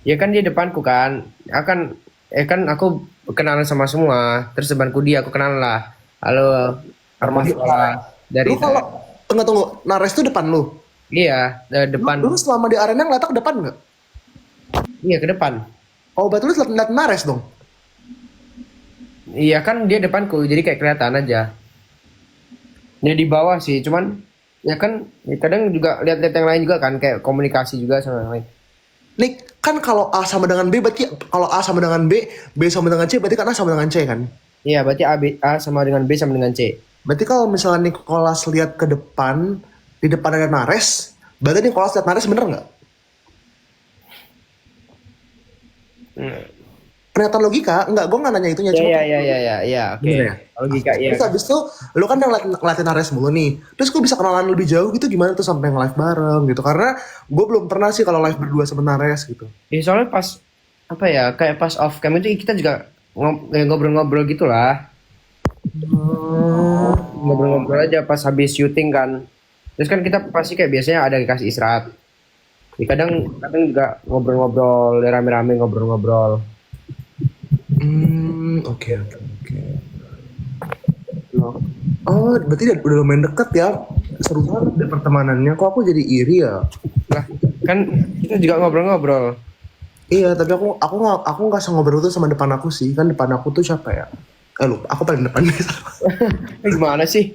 Ya kan dia depanku kan. Aku kenalan sama semua. Terus depanku dia aku kenalan lah. Halo, aku Termasuk sekolah Nares. dari Lu kalau tunggu, Nares tuh depan lu. iya, Lu depan. selama di arena ngeliat ke depan nggak? Iya, ke depan. Oh, berarti lu liat Nares dong. Iya kan dia depanku, jadi kayak kelihatan aja. Dia di bawah sih, cuman ya kan ya kadang juga lihat-lihat yang lain juga kan kayak komunikasi juga sama yang lain. Nih, kan kalau A sama dengan B berarti kalau A sama dengan B, B sama dengan C berarti kan A sama dengan C kan? Iya, berarti A sama dengan B sama dengan C. Berarti kalau misalnya Nicholas lihat ke depan, di depan ada Nares, berarti Nicholas lihat Nares bener nggak? Hmm. Pernyataan logika, enggak, gue nggak nanya itunya, Ya cuma ya ya ya ya ya, oke. bener ya? Logika iya. Terus habis itu, lu kan yang ngeliatin Nares mulu nih. Terus gue bisa kenalan lebih jauh gitu gimana tuh sampai nge-live bareng gitu. Karena gue belum pernah sih kalau live berdua sama Nares gitu. Soalnya pas apa ya kayak pas off cam itu kita juga ngobrol-ngobrol gitulah. Ngobrol-ngobrol aja pas habis syuting kan. Terus kan kita pasti kayak biasanya ada dikasih istirahat. Ya, kadang kadang juga ngobrol-ngobrol, rame-rame ngobrol-ngobrol. Oke, oke, oke. Oh, berarti udah lumayan deket ya. Seru banget deh pertemanannya. Kok aku jadi iri ya? Lah, kan kita juga ngobrol-ngobrol. Iya, tapi aku nggak ngobrol tuh sama depan aku sih. Kan depan aku tuh siapa ya? Lupa, aku paling depan nih. Gimana sih?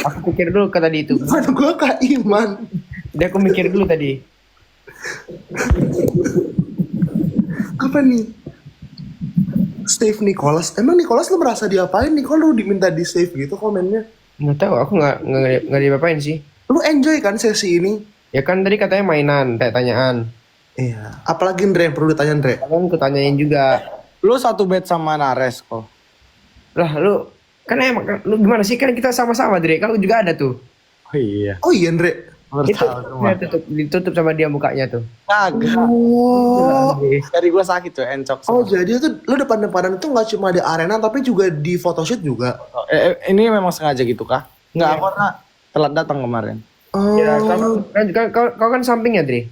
Aku pikir dulu ke tadi itu. Depan gue Kak Iman. Dia aku mikir dulu tadi. Apa nih? Steve Nicholas. Emang Nicholas lu merasa diapain nih? Kok lu diminta di save gitu komennya? Nggak tahu, aku nggak diapa-apain sih. Lu enjoy kan sesi ini? Ya kan tadi katanya mainan, tanya-tanyaan. Iya. Apalagi Andre yang perlu ditanya Andre. Kan aku tanyain juga. Lu satu bed sama Nares kok. Lah lu kan emang lu gimana sih kan kita sama-sama Dre. Kalau juga ada tuh. Oh iya. Oh iya Andre. Baru Itu tahu tuh ya, mah. ditutup sama dia mukanya tuh. Kagak. Oh. Dari gua sakit tuh encok Oh semua. jadi tuh lu depan-depanan itu nggak cuma di arena tapi juga di photoshoot juga. Ini memang sengaja gitu kah? Enggak, Iya. aku karena telat datang kemarin. Ya, Oh. kau kan sampingnya Dre.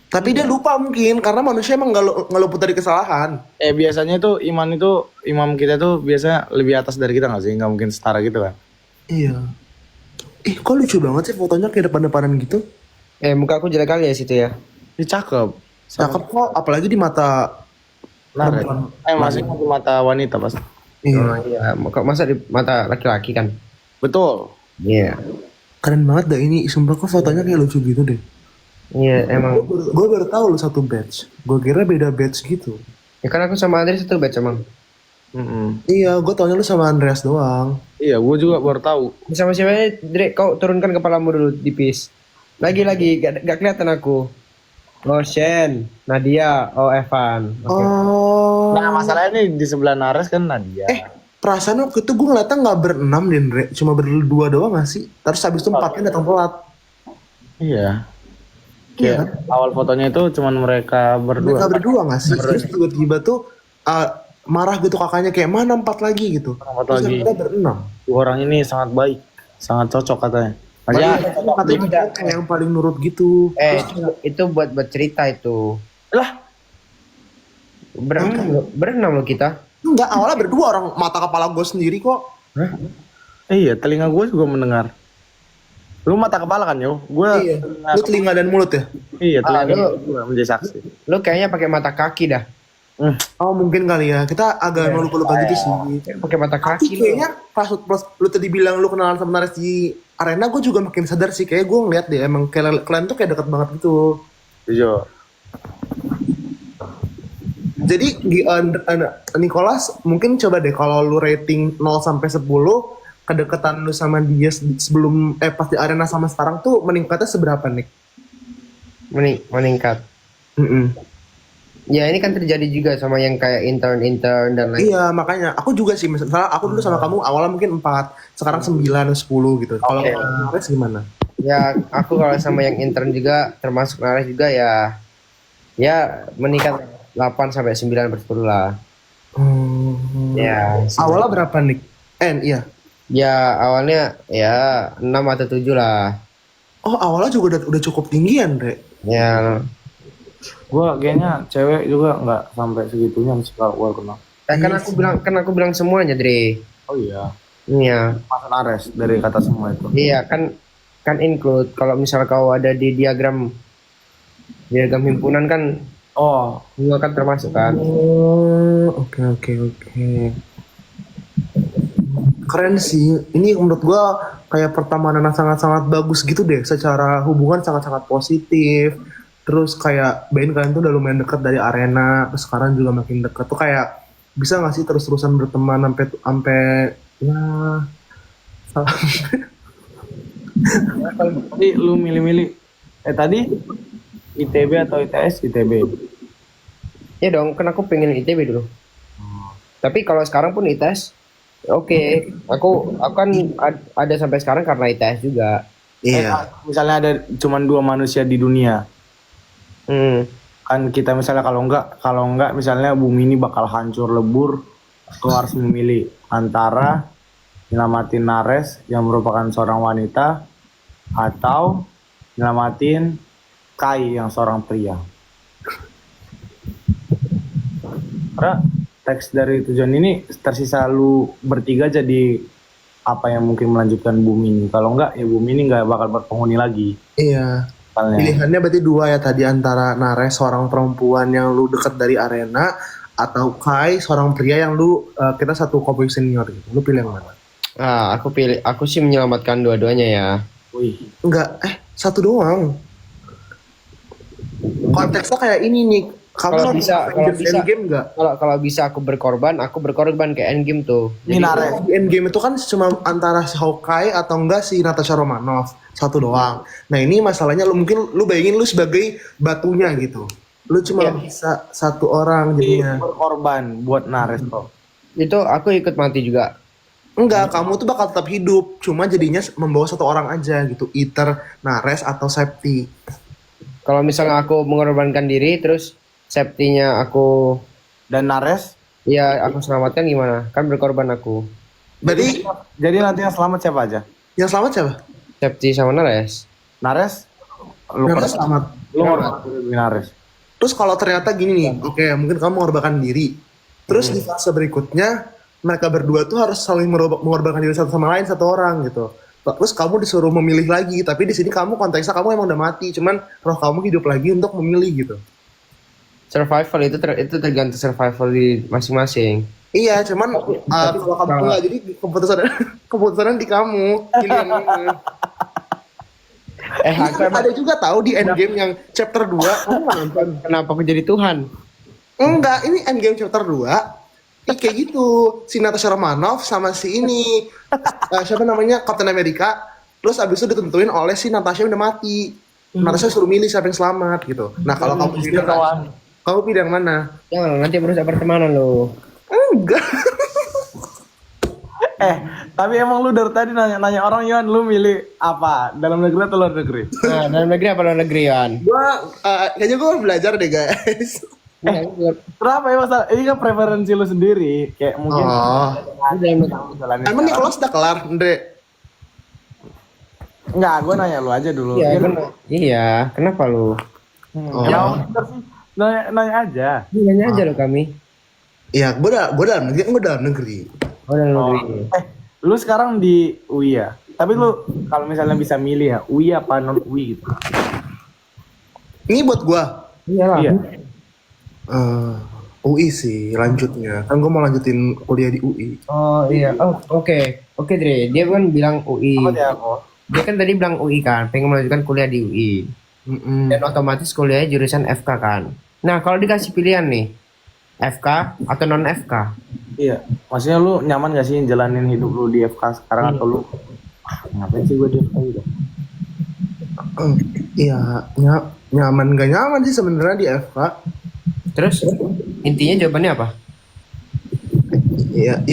Tapi dia lupa mungkin karena manusia emang nggak luput dari kesalahan. Biasanya itu imam kita tuh biasanya lebih atas dari kita nggak sih? Nggak mungkin setara gitu kan? Iya. Kok lucu banget sih fotonya kayak depan-depanan gitu. Muka aku jelek kali ya situ ya. Ini cakep. Sama Cakep kok, apalagi di mata Nares. perempuan. Masih di mata wanita pasti. Iya. Oh iya, masa di mata laki-laki kan. Betul. Iya. Keren banget dah ini. Sumpah kok fotonya kayak lucu gitu deh. Iya, emang. Gue baru tahu lu satu batch. Gue kira beda batch gitu. Ya kan aku sama Andre satu batch emang. Mm-mm. Iya, gue taunya lu sama Andreas doang. Iya, gua juga baru tahu. Sama siapa aja, Dre, kau turunkan kepalamu dulu tipis. Lagi, gak kelihatan aku. Oh, Shen, Nadia, oh Evan. Oke. Oh. Nah, masalahnya nih di sebelah Nares kan Nadia. Perasaan waktu itu gue ngeliatnya nggak berenam deh, Andre. Cuma berdua doang gak sih? Terus habis itu empatnya datang telat. Iya. Iya Kayak kan? awal fotonya itu cuman mereka Mereka berdua. berdua gak sih? Terus tiba-tiba tuh marah gitu kakaknya kayak mana empat lagi gitu. Empat Terus lagi. kita berenam. Dua orang ini sangat baik, sangat cocok katanya. Makanya Makanya katanya dia kayak yang paling nurut gitu. Itu buat cerita itu. lah, Berenam loh kita. Enggak, awalnya berdua orang mata kepala gue sendiri kok. Hah? iya telinga gue juga mendengar. Lu mata kepala kan yo? Gue Iya. Lu telinga dan mulut ya? iya telinga lu- gue menjadi saksi. Lo kayaknya pakai mata kaki dah. Hmm. Oh mungkin kali ya. Kita agak lupa-lupa gitu sih. Pakai mata Tapi kaki lo. kayaknya pas lu tadi bilang lu kenalan sama Nares di arena, gue juga makin sadar sih. Kayak gue ngeliat deh, emang kalian tuh kayak deket banget gitu. Jujur. Jadi Nicholas mungkin coba deh kalau lu rating 0 sampai 10 kedekatan lu sama dia sebelum pas di arena sama sekarang tuh meningkatnya seberapa nih? Meningkat. Mm-mm. Ya ini kan terjadi juga sama yang kayak intern dan lain. Iya makanya aku juga sih misalnya aku dulu sama kamu awalnya mungkin 4 sekarang 9 10 gitu. Kalau Oke. Nares gimana? Ya aku kalau sama yang intern juga termasuk Nares juga ya meningkat 8 sampai 9 per 10 lah. Ya, Awalnya berapa nih? Iya. ya awalnya ya 6 atau 7 lah. Oh awalnya juga udah cukup tinggi ya Andre? Ya Gua kayaknya cewek juga nggak sampai segitunya sih kalau gua kenal. Kan aku bilang semuanya, Dre. Oh iya. Iya. Masuk Ares dari kata semua itu. Iya, kan include kalau misal kau ada di diagram himpunan kan Oh, semua kan termasuk kan. Oh, oke. Keren sih. Ini menurut gua kayak pertemanan yang sangat-sangat bagus gitu deh. Secara hubungan sangat-sangat positif. Terus kayak Ben kalian tuh udah lumayan deket dari arena. Terus sekarang juga makin deket. Tuh kayak bisa gak sih terus-terusan berteman sampai ya tadi lu milih-milih. Tadi ITB atau ITS? ITB. Ya dong, kan aku pengen ITB dulu. Tapi kalau sekarang pun ITS, oke. Aku kan ada sampai sekarang karena ITS juga. iya. Misalnya ada cuma 2 manusia di dunia. Hmm. Kan kita misalnya kalau enggak misalnya bumi ini bakal hancur lebur. Lu harus memilih antara nyelamatin Nares yang merupakan seorang wanita atau nyelamatin Kai yang seorang pria. Karena teks dari tujuan ini tersisa lu bertiga jadi apa yang mungkin melanjutkan bumi ini. Kalau enggak ya bumi ini nggak bakal berpenghuni lagi. Iya. Misalnya. Pilihannya berarti 2 ya tadi, antara Nares seorang perempuan yang lu deket dari arena atau Kai seorang pria yang lu kita satu kopi senior gitu. Lu pilih yang mana? Aku sih menyelamatkan dua-duanya ya. Wih. Enggak, satu doang. Konteksnya kayak ini nih. Kamu Kalau harus bisa, endgame enggak? kalau bisa aku berkorban ke endgame tuh. Ini Nares. Di endgame itu kan cuma antara si Hawkeye atau enggak si Natasha Romanoff, satu doang. Nah ini masalahnya mungkin lu bayangin lu sebagai batunya gitu. Lu cuma bisa satu orang jadinya. Berkorban buat Nares kok. Itu aku ikut mati juga. Enggak, kamu tuh bakal tetap hidup. Cuma jadinya membawa satu orang aja gitu. Either Nares atau Septi. Kalau misalnya aku mengorbankan diri terus safety-nya aku Dan Nares. ya aku selamatkan gimana? Kan berkorban aku. Berarti Jadi nanti yang selamat siapa aja? yang selamat siapa? Safety sama Nares. Nares. Lu Nares selamat. Lu ngorbanin Nares. Terus kalau ternyata gini nih, oke, mungkin kamu mengorbankan diri. Terus di fase berikutnya, mereka berdua tuh harus saling mengorbankan diri satu sama lain, satu orang gitu. Terus kamu disuruh memilih lagi, tapi di sini kamu konteksnya kamu emang udah mati, cuman roh kamu hidup lagi untuk memilih gitu. Survival itu tergantung survival di masing-masing. Iya, cuman kalau kamu enggak, jadi keputusan di kamu. Pilihan ada juga tahu di endgame yang chapter 2, kamu nggak nonton? Kenapa aku jadi Tuhan? Enggak, ini endgame chapter 2. Ini kayak gitu, si Natasha Romanoff sama si ini siapa namanya, Captain America. Terus abis itu ditentuin oleh si Natasha yang udah mati. Natasha suruh milih siapa yang selamat gitu. Nah kalau kamu pilih, kamu pilih yang mana? Jangan nanti merusak pertemanan lo. Enggak. Tapi emang lu dari tadi nanya orang Yohan, lu milih apa? Dalam negeri atau luar negeri? Nah, dalam negeri apa luar negeri Yan? Kayaknya gue belajar deh guys. Kenapa ya masalah? Ini kan preferensi lu sendiri. Kayak mungkin Emang Nicholas udah kelar, Andre? Enggak, gue nanya lu aja dulu. Iya, iya, kenapa lu? Ya, nanya aja. Nanya aja lo kami. Iya, gue dalam negeri, gue dalam negeri. Oh, dalam negeri. Lu sekarang di UI ya? Tapi lu kalau misalnya bisa milih ya, UI apa non UI gitu? Ini buat gue. Iya. UI sih lanjutnya. Kan gue mau lanjutin kuliah di UI. Oh iya. Oh oke. Oke Dre. Dia kan bilang UI. Apa dia kok? Dia kan tadi bilang UI kan, pengen melanjutkan kuliah di UI. Dan otomatis kuliahnya jurusan FK kan. Nah kalau dikasih pilihan nih, FK atau non FK? Iya. Maksudnya lu nyaman gak sih jalanin hidup lu di FK sekarang atau lu ngapain sih gue di FK gitu? Iya, nyaman gak nyaman sih sebenarnya di FK. Terus intinya jawabannya apa?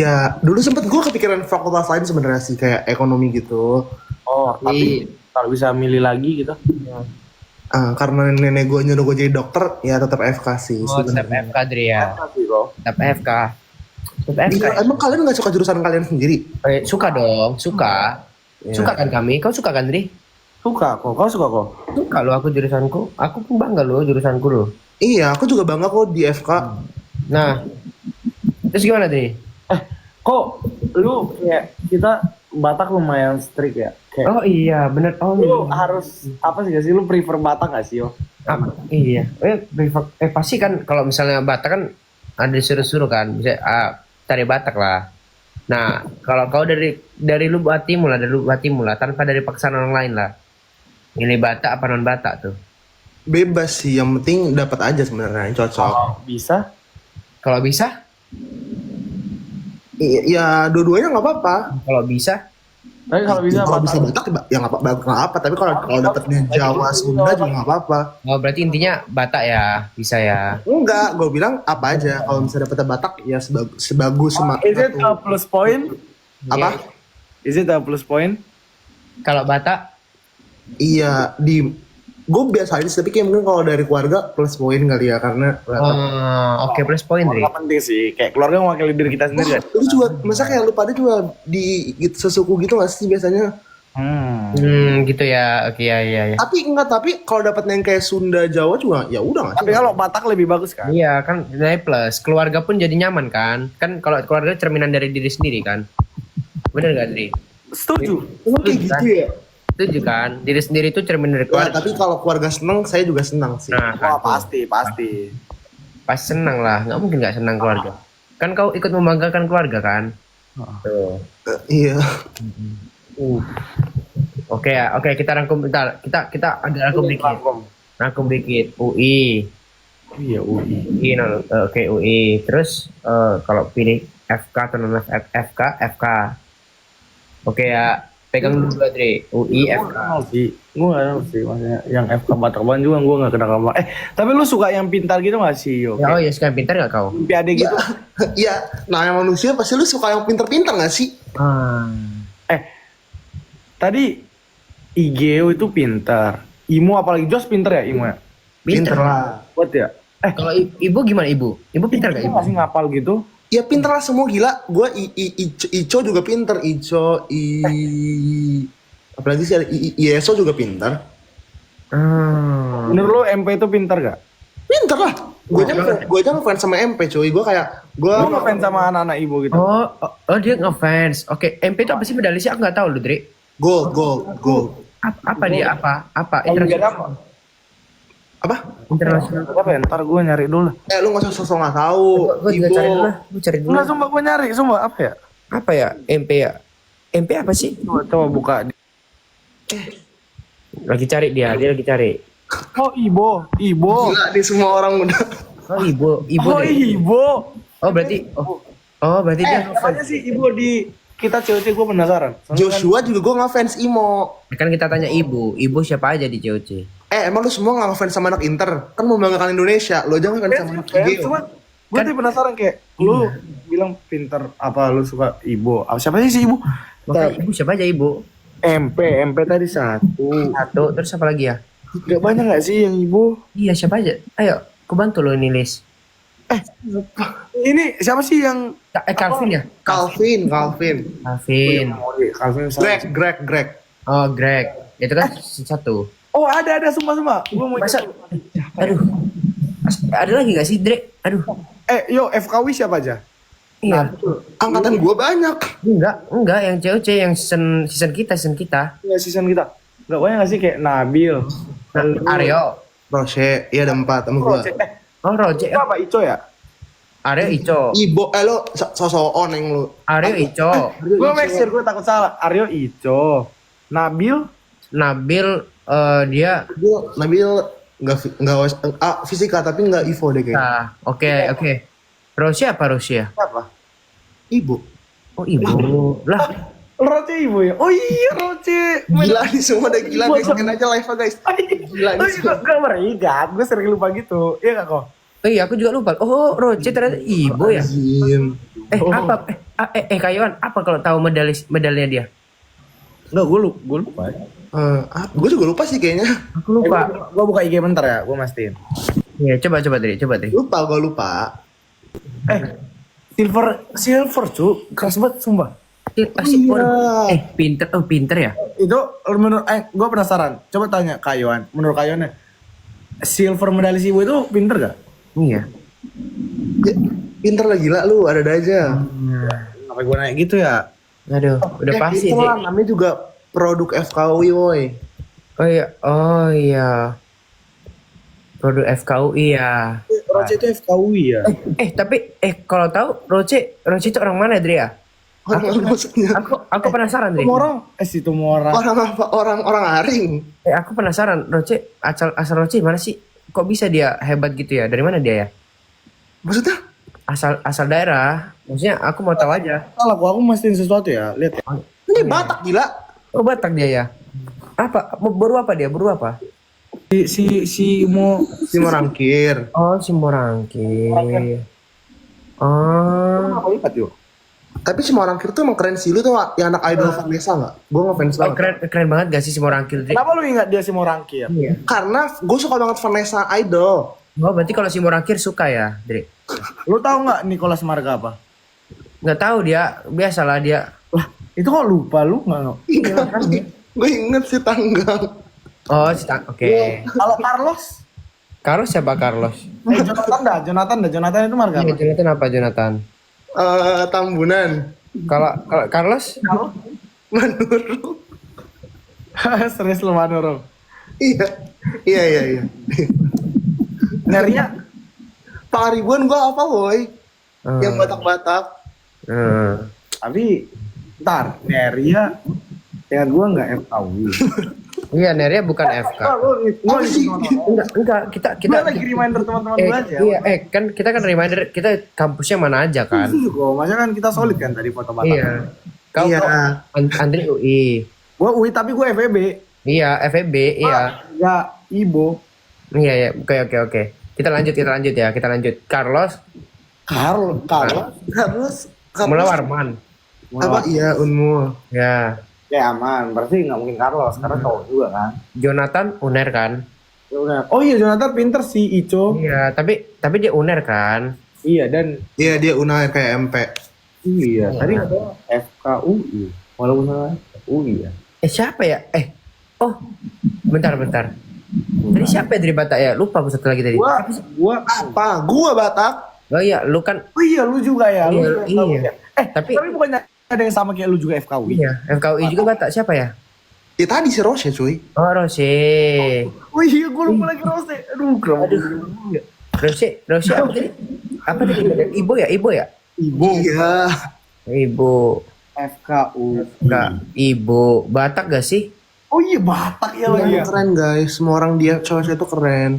Ya dulu sempet gue kepikiran fakultas lain sebenarnya sih, kayak ekonomi gitu. Oh, tapi kalau bisa milih lagi gitu? Karena nenek gue nyuruh gue jadi dokter, ya tetap FK sih. Oh, tetap FK Dre ya. Tetap FK. Tetap FK. Iya, emang kalian gak suka jurusan kalian sendiri? Suka dong, suka. Suka kan kami? Kau suka kan Dre? Suka kok, kau suka kok? Suka lo aku jurusanku. Aku pun bangga lo jurusanku lo. Iya, aku juga bangga kok di FK. Nah, terus gimana Dri? Kok lu kayak kita Batak lumayan strict ya? Kayak Oh iya, bener. Oh lu iya. harus apa sih gak sih? Lu prefer Batak gak sih yo? Iya. Pasti kan kalau misalnya Batak kan ada disuruh-suruh kan, bisa cari Batak lah. Nah, kalau kau dari lubuk hatimu lah, tanpa dari paksaan orang lain lah. Milih Batak apa non Batak tuh? Bebas sih, yang penting dapat aja sebenarnya, cocok. Kalau bisa? Kalau bisa, Ya dua-duanya nggak apa-apa. kalau bisa, Tapi kalau bisa Kalau bisa Batak. Batak ya nggak apa. Tapi kalau dapetnya Jawa, Sunda juga nggak apa-apa. oh berarti intinya Batak ya, bisa ya. Enggak, gue bilang apa aja. Kalau misalnya dapetnya Batak ya sebagus Is it a plus point? apa? Is it a plus point? Kalau Batak, Iya, gue biasa aja sih, tapi kayak mungkin kalau dari keluarga plus poin kali ya, karena oke, plus point Dri. Nggak penting sih, kayak keluarga mewakili diri kita sendiri kan? lu juga masa kayak lu pada juga di sesuku gitu nggak sih biasanya? Gitu ya, oke ya. Tapi kalau dapat yang kayak Sunda Jawa juga ya udah nggak sih? Tapi kalau Batak lebih bagus kan? Iya kan nilai plus, keluarga pun jadi nyaman kan? Kan kalau keluarga cerminan dari diri sendiri kan? Bener gak Dri? Setuju. Emang kayak gitu ya? Setuju kan? Diri sendiri itu cermin dari Ya, keluarga. tapi kalau keluarga seneng, saya juga senang sih. Nah, Wah kan, pasti. pas senang lah, nggak mungkin nggak senang keluarga. Kan kau ikut membanggakan keluarga kan? Tuh. Iya. Oke ya, oke kita rangkum bentar. Kita ada rangkum dikit. UI, Iya UI. Oke UI. Terus kalau pilih FK atau non FK, FK. Oke ya, pegang dulu Dre. UI, FK. Gue gak tahu sih maksudnya yang FK Batak juga gue gak kenal sama. Tapi lu suka yang pintar gitu gak sih yo? Ya, oh ya sekarang pintar nggak kau? Olimpiade gitu. Iya. Nah, yang manusia pasti lu suka yang pinter-pinter nggak sih? Tadi IGO itu pintar. Imo apalagi Jos pintar ya Imo ya? Pintar lah. Buat ya? Kalau ibu gimana ibu? Ibu pintar gak Ibu ibu? masih ngapal gitu? Ya pinter lah semua gila. Gue Ico juga pinter. Apalagi sih ada Yeso juga pinter. Menurut lu MP itu pintar gak? Pinter lah. Gue aja ngefans sama MP cuy. Gue Lu ngefans sama anak-anak ibu gitu? Oh dia ngefans. Oke, MP itu apa sih medalisnya? Aku nggak tahu loh, Dre. gold. Apa dia? Apa? Olimpiade Internasional. apa? Apa? Internasional. Apa ya? Ntar gue nyari dulu. Lu nggak usah sosok nggak tahu. Gue juga cari dulu lah. Gue cari dulu. Enggak, sumpah gue nyari. Sumpah apa ya? Apa ya? MP ya? MP apa sih? Coba buka. Lagi cari dia lagi cari. Oh Ibo. Gila di semua orang udah. Oh ibu Oh Dre. Ibo. Oh berarti berarti dia Siapanya sih Ibo di kita cewek gue penasaran. Joshua juga gue ngefans Imo. kan kita tanya ibu siapa aja di COC? Emang lu semua nggak ngefans sama anak Inter? Kan membanggakan Indonesia. Lu aja ngefans sama anak IGO. Cuma gue tuh penasaran kayak lu bilang pinter apa lu suka Ibo? Siapa sih si Ibo? Makanya ibu siapa aja ibu? MP tadi satu. Terus apa lagi ya? Gak banyak gak sih yang Ibo? Iya siapa aja? Ayo, aku bantu lo ini list. Ini siapa sih yang Calvin ya? Calvin. Calvin Greg. Oh Greg, itu kan satu. Oh ada sumpah. Gue mau Masa? Aduh, ada lagi gak sih Dre? Aduh, yo FKW siapa aja? iya. Angkatan gue banyak. Enggak, yang COC yang season kita. Ya season kita. Gak banyak gak sih kayak Nabil, Aryo, Roche, iya ada 4 sama gue. oh Roger, apa Ico ya? Aryo Ico, Ibo, lo sosok oneng lu. Aryo Ico, Gue make sure gue takut salah. Aryo Ico, Nabil, Nabil, dia. Nabil nggak fisika tapi nggak Ivo deh kayaknya. Nah, oke. Rosia apa Rosia? siapa? Ibu. Oh ibu, lah. Roce Ibu ya? Oh iya Roce. Gila nih semua udah gila guys. Main aja live guys. Gila nih semua. Gue meringat, gue sering lupa gitu. Iya gak kok? Oh iya, aku juga lupa. Oh, Roce ternyata ibu ya. Azim. Apa? Kayuan, apa kalau tahu medalnya dia? Enggak, gue lupa. Gue juga lupa sih kayaknya. Aku lupa. Gue buka IG bentar ya, gue mastiin. Iya, coba Dri. Gue lupa. Silver cu, keras banget sumpah. Pinter ya. Itu menurut gue penasaran. Coba tanya Kayuan. Menurut Kayuan silver medali SIBO itu pinter gak? Iya. Ya, pinter lah gila lu, ada aja. Sampai gue naik gitu ya. Aduh, udah pasti itu sih. lah, namanya juga produk FKUI woi. Oh iya. Produk FKUI ya. Roce itu FKUI ya. Tapi kalau tahu Roce itu orang mana, Dri ya? Orang apa maksudnya? Aku penasaran, Dri. Situ Mora. Orang apa? Orang Aring. Aku penasaran, Roce asal Roce mana sih? Kok bisa dia hebat gitu ya? Dari mana dia ya? Maksudnya? Asal daerah. Maksudnya aku mau tahu aja. Salah, aku mastiin sesuatu ya. Lihat ya. Ini Batak gila. Oh, Batak dia ya. Apa? Baru apa dia? Baru apa? Si mau Si Morangkir. Oh, si Morangkir. Oh. apa lipat yuk? Tapi si Morangkir tuh emang keren sih. Lu tuh yang anak idol Vanessa gak? Gue ngefans Oh, banget. keren banget gak sih si Morangkir, Dri? Kenapa lu ingat dia si Morangkir? Iya. Karena gue suka banget Vanessa idol. Oh, berarti kalau si Morangkir suka ya, Dri? Lu tahu nggak Nicholas Marga apa? Nggak tahu dia, biasalah dia. Lah, itu kok lupa lu nggak? Gue inget si Tanggang. Oh, oke. Kalau Carlos? Carlos siapa Carlos? Jonathan itu Marga Iya, apa? Jonathan apa Jonathan? Tambunan. Kalau Carlos? Manuru. Serius lu Manoro. Iya. Neria? Pangaribuan gue apa woi? Hmm. Yang Batak-Batak. Tapi ntar Neria dengan gua nggak FKW. Iya, Neria bukan FK. Apa sih? Enggak, kita Gua lagi reminder teman-teman gua aja. Iya, kan kita kan reminder kita kampusnya mana aja kan? Itu kok, masa kan kita solid kan tadi foto Batak. Iya. Kau Iya. Andri UI. Gua UI tapi gua FEB. Iya, FEB, iya. Enggak Ibo. Iya. Oke. Kita lanjut ya. Kita lanjut. Carlos Terus Mula Warman. apa? Iya Unmul. Ya. Ya aman, berarti nggak mungkin Carlos karena cowok juga kan. Jonathan Uner kan? Ya udah. Oh iya Jonathan pinter sih Ico. Iya, tapi dia Uner kan? Iya dan Iya dia Unai kayak MP. iya tadi ada FKUI. Walaupun salah UI ya. Siapa ya? Oh, bentar. Tadi siapa ya dari Batak ya? Lupa aku satu lagi tadi. Gua Apa? Gua Batak. Oh iya, lu kan. Oh iya lu juga ya. Lu juga Iya. FKUI ya? Tapi bukannya ada yang sama kayak lu juga FKUI? iya, FKUI juga Batak siapa ya? Ya tadi si Rosya cuy. Oh, Rose. Oh iya gue lupa lagi Rose. Aduh kenapa? Rose apa tadi? Apa tadi? Ibu ya? Ibu. Iya. Ibu. FKUI. Enggak, Ibu. Batak gak sih? Oh iya Batak ya lagi ya. Keren guys. Semua orang dia cowok itu keren.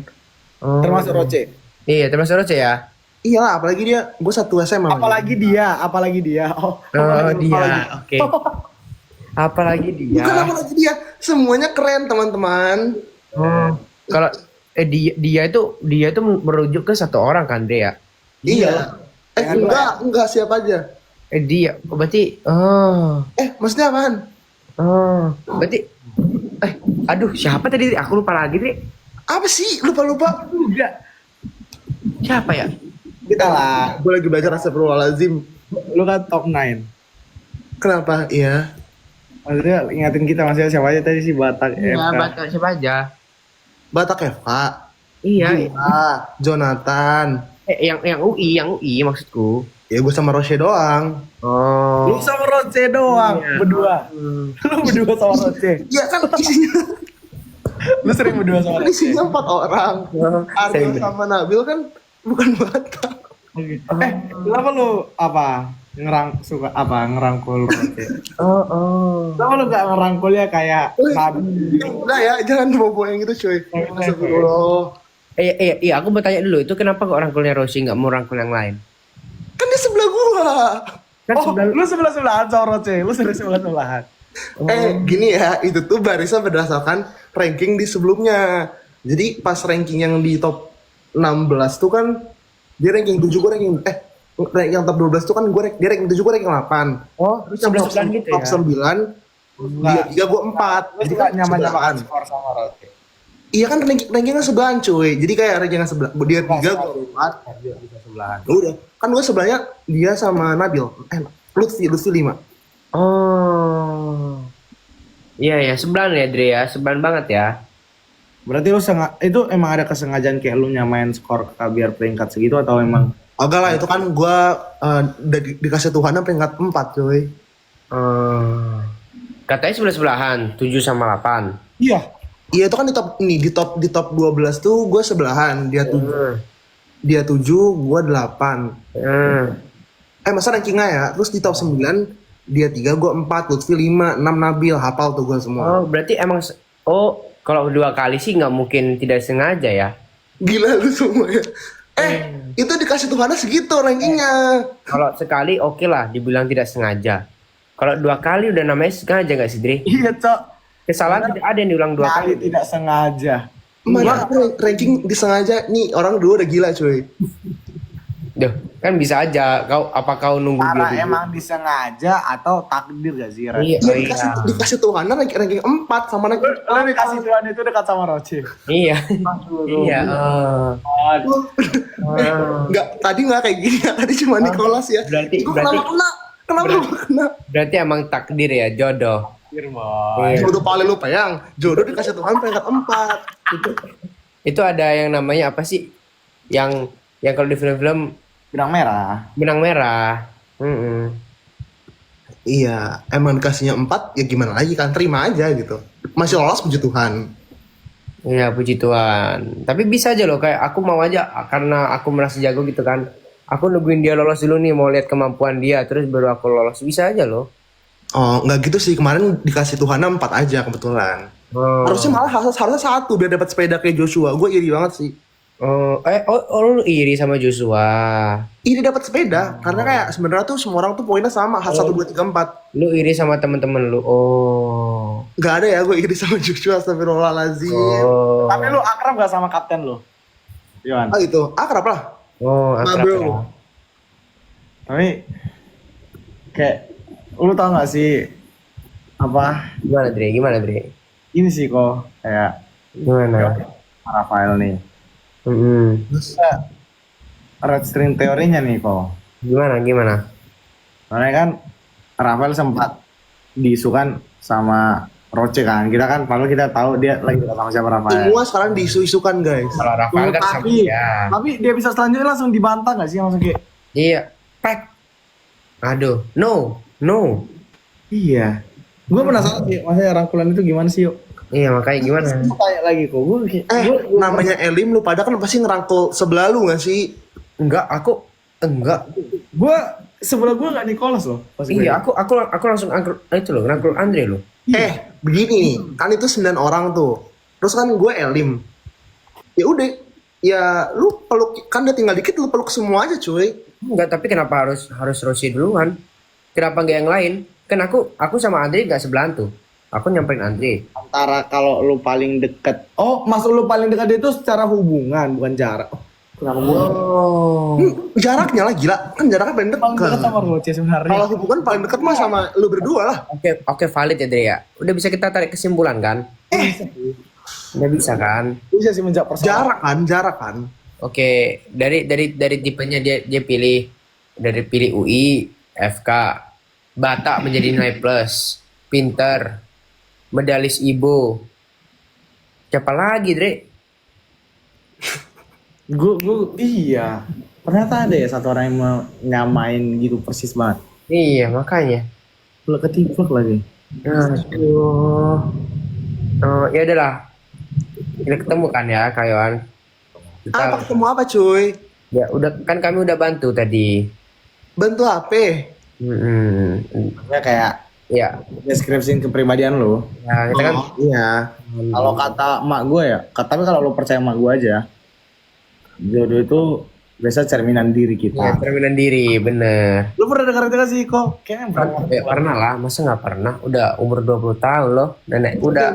Oh. Termasuk Roce. Iya, termasuk Rose ya? Iyalah apalagi dia. Gue satu SMA. Apalagi dia. Oh Dia. Oke. Apalagi dia. Bukan apalagi dia. Semuanya keren teman-teman. Oh. Kalau dia itu merujuk ke satu orang kan, Dea? Iya. Enggak siapa aja. Dia berarti Maksudnya apaan? berarti aduh, siapa tadi? Aku lupa lagi, Dri. Apa sih? Lupa. Enggak. Siapa ya? Kita lah. Gue lagi belajar astagfirullahaladzim. Lu kan top 9. Kenapa? Iya. Maksudnya ingatin kita masih siapa aja tadi si Batak. Iya, FK. Batak siapa aja? Batak FK. Iya. Jonathan. Yang UI maksudku. Ya gue sama Rosya doang. Oh. Lu sama Roce doang, Iya. berdua. Lu berdua sama Roce. Ya kan isinya, Lu sering berdua sama Roce. isinya 4 orang. Aryo Saya- sama Nabil kan bukan Batak. Kenapa lu ngerangkul Roce? Oh. Kenapa lu gak ngerangkulnya kayak Nabi? Udah ya, jangan bawa yang gitu cuy. Astagfirullah. Iya, aku mau tanya dulu, itu kenapa kok rangkulnya Rosi nggak mau rangkul yang lain? Kan dia sebelah gua. Kan Oh, lu sebelah-sebelahan sama Roce. Lu sering sebelah-sebelahan. Gini ya, itu tuh barisnya berdasarkan ranking di sebelumnya. Jadi pas ranking yang di top 16 tuh kan dia ranking 7, gua ranking yang top 12 tuh kan dia ranking 7, gua ranking 8. Oh, Terus yang top, sebelah gitu top ya? 9 dia 3, gua 4. Jadi gak nyaman-nyaman skor sama Roce. Iya kan rankingnya sebelahan cuy. Jadi kayak rankingnya sebelah. Dia 3, gua 4. Dia bisa sebelahan. Udah. Kan gua sebelahnya dia sama Nabil. Lutfi 5. Oh. Iya ya, sebelan ya Dre ya, sebelan banget ya. Berarti lu itu emang ada kesengajaan kayak lu nyamain skor biar peringkat segitu atau emang Agak lah itu kan gue dikasih Tuhan peringkat 4 coy. Katanya sebelah-sebelahan, 7 sama 8. iya. Iya itu kan di top 12 tuh gue sebelahan, dia 7, gue 8. Masa rankingnya ya, terus di top 9 dia 3, gue 4, Lutfi 5, 6 Nabil, hafal tuh gue semua. Oh, berarti emang kalau 2 kali sih nggak mungkin tidak sengaja ya. Gila lu semua ya. Itu dikasih Tuhan segitu rankingnya. Kalau sekali oke lah dibilang tidak sengaja. Kalau 2 kali udah namanya sengaja nggak sih, Dre? Iya, Cok. Kesalahan tidak ada yang diulang 2 kali. Tidak sengaja. Mana aku ranking disengaja nih, orang dua udah gila cuy. Duh, kan bisa aja. Kau nunggu Karena dia dulu? emang disengaja atau takdir gak sih, Ren? Iya, Iya, dikasih Tuhan ranking 4 sama ranking Lu dikasih Tuhan itu dekat sama Roche. Iya. Iya. Enggak, tadi nggak kayak gini ya, tadi cuma Nicholas ya. Itu kenapa kena? Berarti emang takdir ya, jodoh. Iya. Jodoh paling lu peyang, jodoh dikasih Tuhan peringkat 4. Itu ada yang namanya apa sih? Yang kalau di film-film Benang merah. benang merah. Iya, emang dikasihnya 4 ya gimana lagi kan, terima aja gitu. Masih lolos, puji Tuhan. Iya, puji Tuhan. Tapi bisa aja loh, kayak aku mau aja karena aku merasa jago gitu kan. Aku nungguin dia lolos dulu nih, mau lihat kemampuan dia, terus baru aku lolos. Bisa aja loh. Oh, nggak gitu sih, kemarin dikasih Tuhan 4 aja kebetulan. Harusnya malah harusnya 1 biar dapat sepeda kayak Joshua. Gue iri banget sih. Lu iri sama Joshua. Ini dapat sepeda karena kayak sebenarnya tuh semua orang tuh poinnya sama, 1 2 3 4. Lu iri sama temen-temen lu. Oh. Nggak ada ya gue iri sama Joshua, astagfirullahaladzim. Oh. Tapi lu akrab gak sama kapten lu? Iwan. Ah itu, akrab lah. Oh, akrab bro. ya. Tapi kayak lu tau gak sih apa Gimana, Dre? ini sih kok kayak Gimana? Rafael nih. Terus Red string teorinya nih kok. Gimana? Soalnya kan Rafael sempat diisukan sama Roche kan. Kita kan padahal kita tahu dia lagi sama siapa Rafael. semua sekarang diisu-isukan guys. Kalau Rafael kan sama dia. Tapi dia bisa selanjutnya langsung dibantah gak sih? Langsung kayak Iya. Pack. Aduh. No. iya. Gue penasaran sih, maksudnya rangkulan itu gimana sih yuk? Iya, makanya gimana? Gue tanya lagi kok, gue kayak Namanya Elim, lu pada kan pasti ngerangkul sebelah lu gak sih? Enggak. gue sebelah gue gak Nicholas loh. Iya, aku langsung ngerangkul Andre loh. Begini nih, kan itu 9 orang tuh. Terus kan gue Elim. Ya udah, ya lu peluk, kan dia tinggal dikit, lu peluk semua aja cuy. Enggak, tapi kenapa harus Rossi duluan? Kenapa enggak yang lain? Kan aku sama Andre enggak sebelahan tuh. Aku nyamperin Andre. Antara kalau lu paling deket. Oh, maksud lu paling dekat itu secara hubungan, bukan jarak. Oh, kenapa gue? Oh. Jaraknya lah gila, kan jaraknya paling Paling dekat dekat. sama Roche sebenarnya. Kalau hubungan paling dekat mah sama lu berdua lah. Oke, valid ya Dre ya. Udah bisa kita tarik kesimpulan kan? Udah bisa kan? Bisa sih menjawab persoalan. Jarak kan. Oke, dari tipenya dia pilih UI, FK, Batak menjadi nilai plus, pinter, medalis Ibo. Siapa lagi, Dre? Gue iya. Ternyata ada ya satu orang yang mau nyamain gitu persis banget. Iya, makanya. Plek ketiplek lagi. Aduh. Oh, ya udahlah. Kita ketemu kan ya, Kayoan. Apa ketemu apa cuy? Ya udah kan kami udah bantu tadi. Bantu HP. Maksudnya kayak Ya, deskripsiin kepribadian lo. ya kita kan Iya. Kalau kata emak gue ya, tapi kalau lo percaya emak gue aja, jodoh itu biasa cerminan diri ya, kita. cerminan diri, bener. Lo pernah dengar itu gak sih kok? Kayaknya pernah. Ya, pernah lah, masa nggak pernah? Udah umur 20 tahun loh, nenek udah.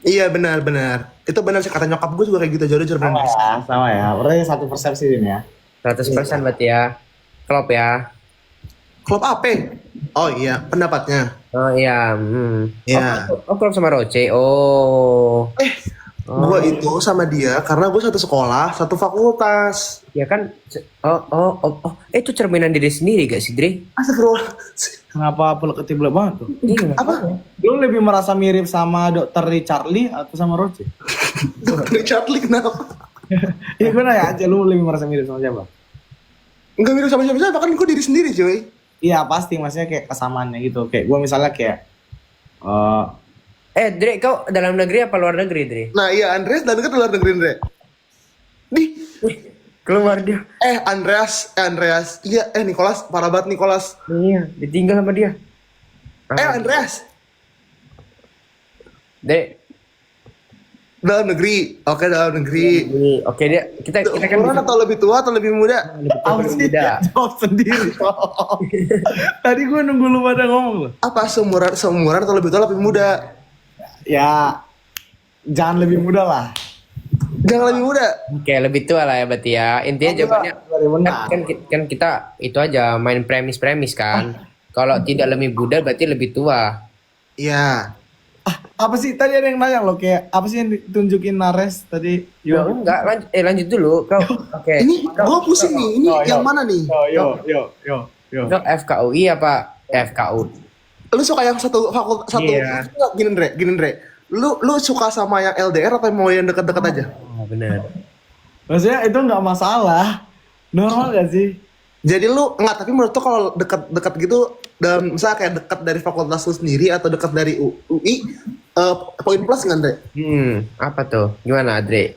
Iya benar. Itu benar sih, kata nyokap gue juga kayak gitu, jodoh cerminan. Sama ya. Berarti satu persepsi ini ya. 100% berarti ya. Klop ya. Klub apa? Oh iya, pendapatnya. Oh iya. Iya. Oh klop sama Roche. Oh. Gue itu sama dia karena gue satu sekolah, satu fakultas. Ya kan, itu cerminan diri sendiri gak sih, Dre? Astagfirullah. Kenapa peluk ketiblek banget tuh? Iya. Apa? Lu lebih merasa mirip sama Dokter Charlie atau sama Roger? Dokter Charlie kenapa? Iya gue nanya aja, lu lebih merasa mirip sama siapa? Enggak mirip sama siapa-siapa, kan gue diri sendiri cuy. Iya pasti, maksudnya kayak kesamaannya gitu. Kayak gue misalnya kayak Dre, kau dalam negeri apa luar negeri, Dre? Nah iya, Andreas dan dekat luar negeri, Andre. Di, Wih, keluar dia. Andreas. Iya, Nicholas, parah banget Nicholas. Iya, ditinggal sama dia. Andreas. Dre, Dalam negeri. Oke, dalam negeri. oke dia, kita kan Umuran bisa atau lebih tua atau lebih muda? apa sih? beda. Jawab sendiri. Tadi gue nunggu lu pada ngomong loh. Apa seumuran atau lebih tua lebih muda? Ya jangan lebih muda lah. Jangan lebih muda. Oke, lebih tua lah ya berarti ya. Intinya jawabannya kan kita itu aja main premis kan. Kalau tidak lebih muda berarti lebih tua. Iya. Apa sih tadi ada yang nanya loh, kayak apa sih yang ditunjukin Nares tadi? Ya enggak, lanjut dulu. Kau oke. Ini gue pusing nih. Ini yang mana nih? Yo. Kau FKUI apa FKU? Lu suka yang satu fakultas satu? Iya. Gini Andre. Lu suka sama yang LDR atau mau yang dekat-dekat aja? Oh, benar. Maksudnya itu nggak masalah, normal gak sih? Jadi lu enggak, tapi menurut tuh kalau dekat-dekat gitu, dalam misalnya kayak dekat dari fakultas lu sendiri atau dekat dari UI, poin plus nggak, Andre? Apa tuh? Gimana, Adre?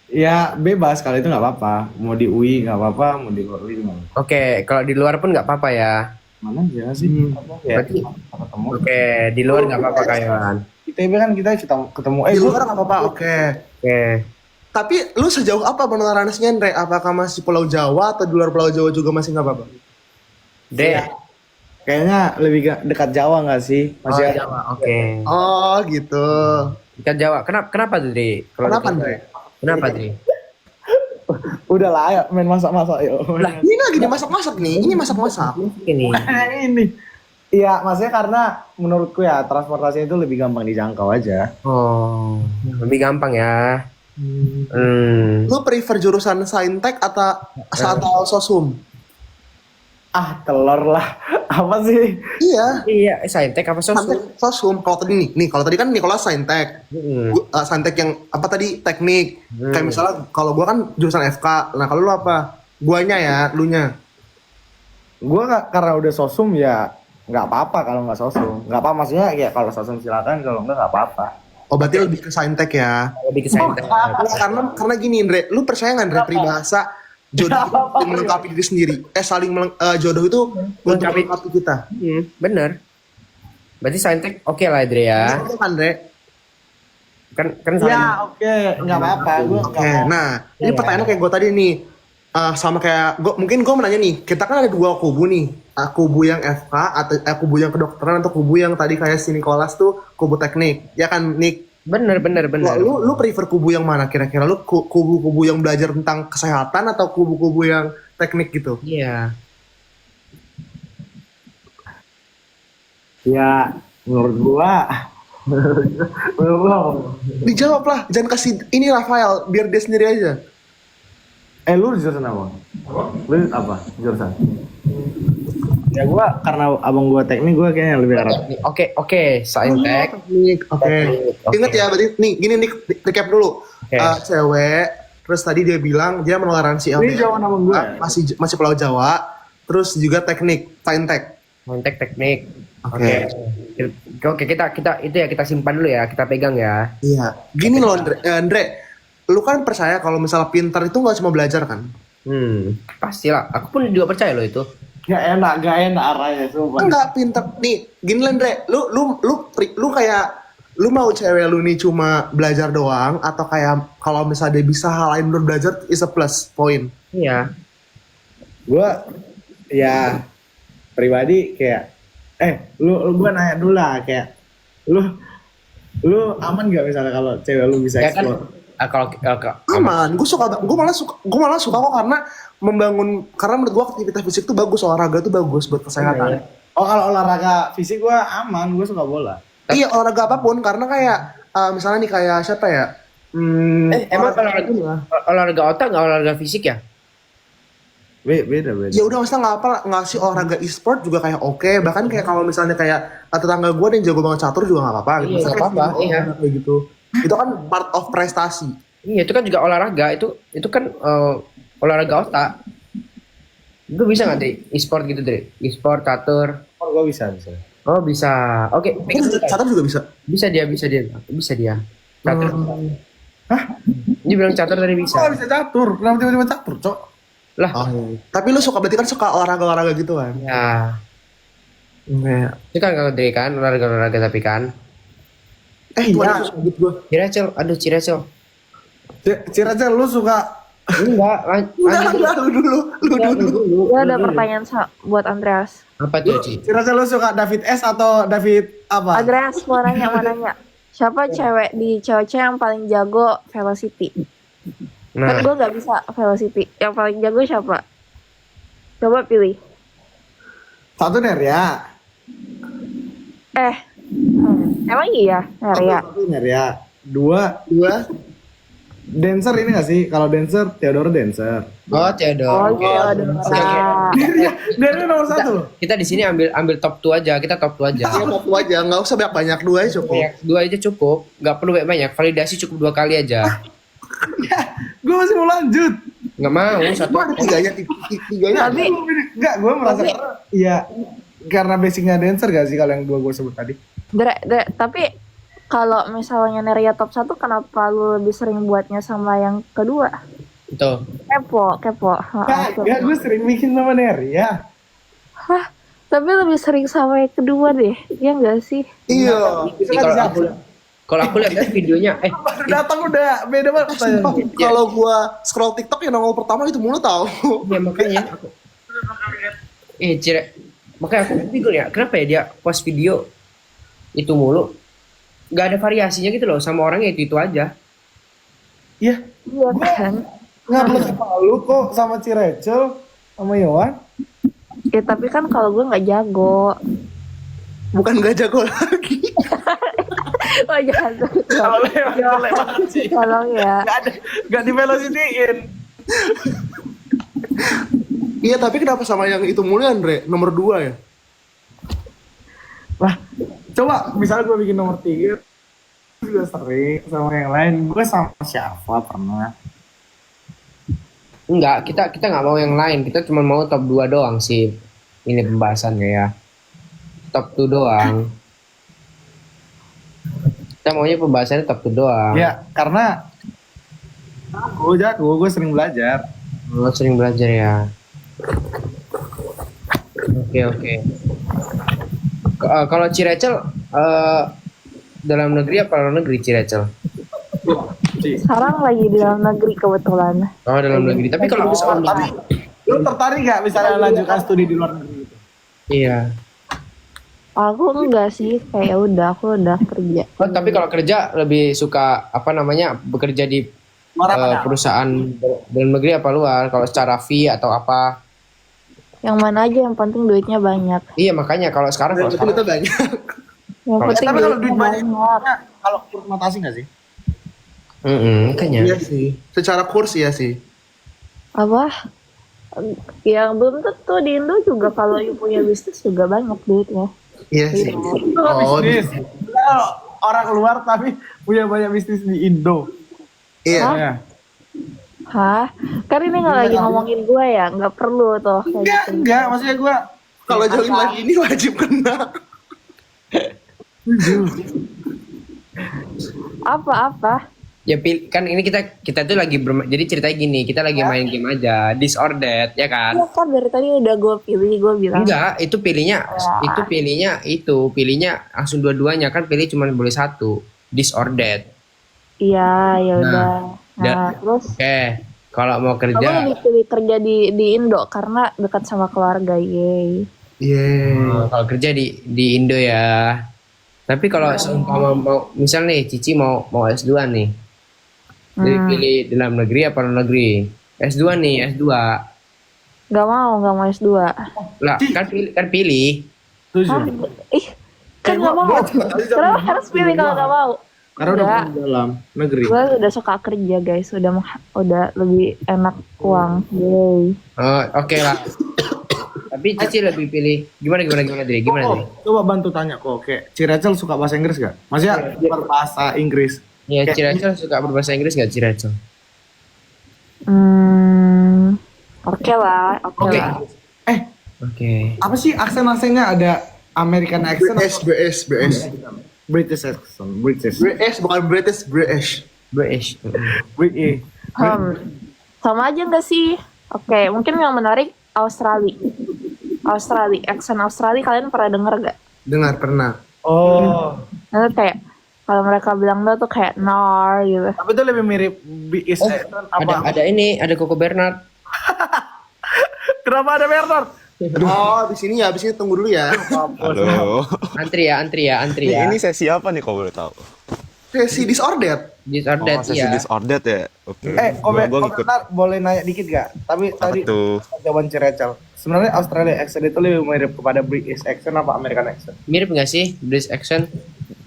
Ya bebas, kalau itu nggak apa-apa. Mau di UI nggak apa-apa, mau di luar UI nggak apa-apa. Oke, kalau di luar pun nggak apa-apa ya. Mana aja sih? Ya, Berarti- ketemu. Oke, di luar nggak apa-apa kawan. ITB kan kita ketemu. Di gua- luar nggak apa-apa, oke. Oke. Tapi lu sejauh apa penularannya, Andre? Apakah masih Pulau Jawa atau di luar Pulau Jawa juga masih nggak apa-apa? Dre. Kayaknya lebih dekat Jawa nggak sih? Oh, Masih Jawa. Oke. Oh gitu. Dekat Jawa. Kenapa tuh, Dre? Kalau Kenapa, dekat- Andre? Kenapa, Dre? Udah lah, ayo main masak-masak yuk. Ini lagi nih masak-masak nih. Ini masak-masak. Ini. Ini. Iya, maksudnya karena menurutku ya transportasi itu lebih gampang dijangkau aja. Oh, lebih gampang ya. Lu prefer jurusan Saintek atau Sosum? Ah, telur lah. Apa sih? Iya. Iya, Saintek apa Sosum? Saintek Sosum. Kalau tadi nih, kalau tadi kan Nicholas Saintek. Saintek yang apa tadi teknik. Kayak misalnya kalau gua kan jurusan FK. Nah, kalau lu apa? Guanya ya, lunya. Gua karena udah sosum ya nggak apa-apa kalau nggak sosum. Nggak apa, maksudnya ya kalau sosum silakan, kalau nggak apa-apa. Oh, berarti lebih ke Saintek ya. Lebih ke Saintek. Nah, karena gini, Andre, lu percaya nggak, Andre, peribahasa jodoh itu melengkapi diri sendiri. Jodoh itu untuk melengkapi kita. Bener. Berarti Saintek oke lah, Dre ya. Itu kan, Andre. Kan Ya oke, nggak apa-apa. Gua Oke, nah ini pertanyaannya kayak gue tadi nih, sama kayak mungkin gue menanya nih, kita kan ada dua kubu nih, kubu yang FK atau kubu yang kedokteran atau kubu yang tadi kayak si Nicholas tuh kubu teknik, ya kan Nick? bener. Lu prefer kubu yang mana kira-kira? Lu kubu-kubu yang belajar tentang kesehatan atau kubu-kubu yang teknik gitu? Iya. Ya menurut gua Dijawab lah, jangan kasih ini Rafael, biar dia sendiri aja. lu jurusan apa? Lu apa jurusan? Ya gua karena abang gua teknik, gua kayaknya lebih arah. Oke, Saintek. Teknik, oke. Ingat ya, berarti nih, gini nih, recap dulu. Oke. Cewek, terus tadi dia bilang dia menoleransi Ini jawaban abang gua. masih Pulau Jawa, terus juga teknik, Saintek. Saintek teknik. Oke. Oke, kita itu ya kita simpan dulu ya, kita pegang ya. Iya. Gini loh, Andre, lu kan percaya kalau misalnya pintar itu nggak cuma belajar kan? Pastilah. Aku pun juga percaya loh itu. Gak enak arahnya sumpah. Enggak pintar nih. Gini loh, Andre, lu kayak lu mau cewek lu nih cuma belajar doang atau kayak kalau misalnya dia bisa hal lain belum belajar is a plus point. Iya. Gua ya pribadi kayak gua nanya dulu lah, kayak lu aman gak misalnya kalau cewek lu bisa Ya kan, explore? kalau Aman, gue malah suka kok karena karena menurut gue aktivitas fisik tuh bagus, olahraga tuh bagus buat kesehatan. Oh kalau olahraga fisik gua aman, gua suka bola. Iya, olahraga apapun karena kayak misalnya nih kayak siapa ya? Emang olahraga otak nggak olahraga fisik ya? Beda. Ya udah maksudnya nggak apa nggak sih olahraga e-sport juga kayak oke, bahkan kayak kalau misalnya kayak tetangga gue yang jago banget catur juga nggak apa-apa gitu. Iya, Maksudnya nggak kayak apa-apa, gitu, iya. kayak gitu. Itu kan part of prestasi. Iya, itu kan juga olahraga. Itu kan olahraga otak. Gue bisa nggak deh e-sport gitu deh? E-sport, catur. Oh, gue bisa. Oh bisa. Oke, pegang dulu, Tay. Catur juga bisa. Bisa dia. Catur. Hah? Dia bilang catur tadi Kok bisa. nggak bisa catur? Kenapa tiba-tiba catur, Cok? Lah, Oh, iya. Tapi lu berarti kan suka olahraga gitu kan? ya. Iya. Itu kan kalau dari kan olahraga tapi kan. Itu Iya. ada sebut gue. Ciracel, aduh Ciracel. Ciracel, lu suka Enggak, Enggak, lu dulu. Gue ada pertanyaan buat Andreas. Apa tuh, Ci? Ciracel lu suka David S atau David apa? Andreas mau nanya. Siapa cewek di cewek-cewek yang paling jago Velocity? Kan Nah, gue gak bisa Velocity. Yang paling jago siapa? Coba pilih. Satu Neria. Emang iya, Nerea? Satu Neria. Dua dancer ini gak sih? Kalau dancer Theodore dancer. oh Theodore. Oh iya, Dia nomor satu loh. Kita di sini ambil top 2 aja. Kita top 2 aja. Iya, mau aja, nggak usah banyak dua aja cukup. Banyak, 2 aja cukup. Nggak perlu banyak. Validasi cukup 2 kali aja. Gue masih mau lanjut. Nggak mau satu. Gua ada tiganya. Tapi Enggak, gue merasa karena iya karena basicnya dancer gak sih kalau yang dua gue sebut tadi? Tapi kalau misalnya Nerea top 1, kenapa lu lebih sering buatnya sama yang kedua? Tuh. Kepo. Enggak, gue sering bikin sama Neria. Hah? Tapi lebih sering sama yang kedua deh. Iya enggak sih? Iya. Kalau aku lihat videonya, Baru datang udah beda banget. Kalau gua scroll TikTok yang nongol pertama itu mulu tahu. ya makanya aku. Makanya aku bingung ya. Kenapa ya dia post video itu mulu? Gak ada variasinya gitu loh. Sama orangnya itu aja. Iya, Iya kan? nggak perlu sama lu kok sama Ciracel sama Yohan. Ya tapi kan kalau gue nggak jago. Bukan gak jago lagi. Oh jangan. Lewat sih. Tolong ya. Gak di velocity-in. Iya, tapi kenapa sama yang itu mulu Andre? Nomor 2 ya? Lah, coba misalnya gue bikin nomor 3 juga sering sama yang lain. Gue sama siapa pernah? Enggak, kita nggak mau yang lain. Kita cuma mau top 2 doang sih. Ini pembahasannya ya. Top 2 doang. Kita maunya pembahasannya top 2 doang. Ya, karena gue jago, gue sering belajar. Lo sering belajar ya. Oke. Kalau Ciracel dalam negeri apa luar negeri Ciracel? Sekarang lagi di dalam negeri kebetulan. Oh dalam negeri. Tapi kalau misalnya Tapi lu tertarik gak misalnya lanjutkan studi di luar negeri gitu? iya. Aku enggak sih, kayak aku udah kerja. Oh, tapi kalau kerja lebih suka apa namanya bekerja di perusahaan dalam negeri apa luar? Kalau secara fee atau apa? Yang mana aja yang penting duitnya banyak. Iya makanya kalau sekarang Itu banyak. Yang Kalau- penting Tapi kalau duitnya duit banyak, banyak. kalau kursus matasi gak sih? makanya. Iya sih. Secara kurs ya sih. Apa? Yang belum tentu di Indo juga kalau you punya bisnis juga banyak duitnya. Iya sih. Oh, Bisnis. Kalau orang luar tapi punya banyak bisnis di Indo. iya. Hah? Ya. Hah? Kan ini nggak lagi ngomongin gue ya, nggak perlu tuh kayak gitu. Enggak, maksudnya gue Kalau join lagi ini wajib kena. Apa? Ya kan ini kita tuh lagi jadi ceritanya gini, kita lagi main game aja, disordered ya kan? Iya kan dari tadi udah gue bilang. Enggak, itu pilihnya langsung dua-duanya kan pilih cuma boleh satu, disordered. Iya, ya udah. dan- Terus Oke, kalau mau aku kerja, lebih pilih kerja di Indo karena dekat sama keluarga, yeay. kalau kerja di Indo ya. Tapi kalau seumpama mau misal nih Cici mau S2 nih. Jadi pilih dalam negeri apa luar negeri? S2 nih, S2. Gak mau S2. Lah, kan pilih. setuju. Hah? Ih, kan gak mau. Kenapa harus pilih kalau gak mau? Karena udah Enggak. pernah dalam negeri. Gue udah suka kerja guys, udah lebih enak uang. Yay. Oh, oke lah. Tapi Cici lebih pilih gimana Dri? Gimana Dri? Coba bantu tanya kok, kayak Ci Rachel suka bahasa Inggris gak? Maksudnya berbahasa Inggris. Ya, Kayak- Ciracel suka berbahasa Inggris nggak Ciracel? Oke lah, oke Oke. lah. Oke. Apa sih aksen-aksennya? Ada American accent BS, atau BS, BS. British accent? British. BS bukan British, British. British. British. Sama aja nggak sih? Oke, mungkin yang menarik Australia. Accent Australia kalian pernah denger gak? Dengar pernah. Oh. Itu kayak kalau mereka bilang tuh kayak nar gitu. Tapi itu lebih mirip British accent apa? Ada Koko Bernard. Kenapa ada Bernard? Oh, di sini ya, habis ini tunggu dulu ya. Halo. Antri ya. Ini sesi apa nih kalau boleh tahu? Sesi disordered. Disordered Sesi ya. disordered ya. Oke. Komen Gua ngikut. komentar boleh nanya dikit gak? Tapi Apa tadi tuh? jawaban Ci Rachel. Sebenarnya Australia accent itu lebih mirip kepada British accent apa American accent? Mirip nggak sih British accent?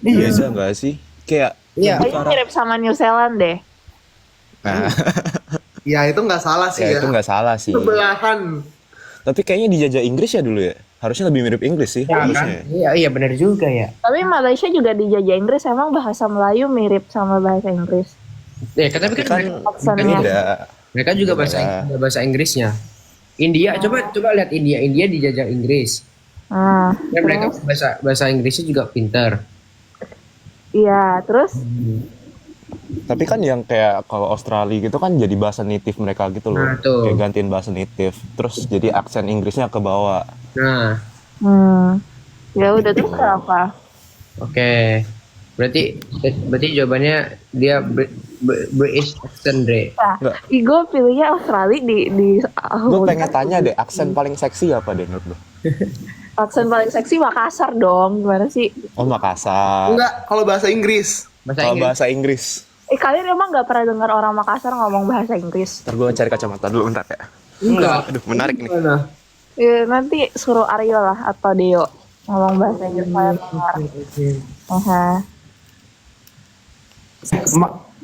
Biasa nggak sih? Kayak Iya. Kayaknya mirip sama New Zealand deh. nah, Ya, itu nggak salah sih ya ya. itu nggak salah sih. Sebelahan. Tapi kayaknya dijajah Inggris ya dulu ya. Harusnya lebih mirip Inggris sih. Ya, kan? Harusnya. Iya benar juga ya. Tapi Malaysia juga dijajah Inggris, emang bahasa Melayu mirip sama bahasa Inggris. Ya, tapi kan Kan Aksennya. beda. mereka juga Beda. bahasa Inggrisnya. India, coba lihat India dijajah Inggris. Nah, Dan mereka bahasa Inggrisnya juga pinter. iya, terus Tapi kan yang kayak kalau Australia gitu kan jadi bahasa native mereka gitu loh. Nah, tuh. Kayak gantiin bahasa native. Terus jadi aksen Inggrisnya ke bawah. Nah, ya udah terus apa? oke. Berarti jawabannya dia British accent, Dre. Enggak. Gue pilihnya Australia di Gue pengen tanya deh, aksen paling seksi apa deh menurut lo? aksen paling seksi Makassar dong, gimana sih? Oh Makassar. Enggak, kalau bahasa Inggris. Kalau bahasa Inggris. Kalian emang nggak pernah dengar orang Makassar ngomong bahasa Inggris? Ntar gue cari kacamata dulu bentar ya. Enggak. Aduh menarik nih. Mana? Ya, nanti suruh Aryo lah atau Deo ngomong bahasa Inggris kalian dengar.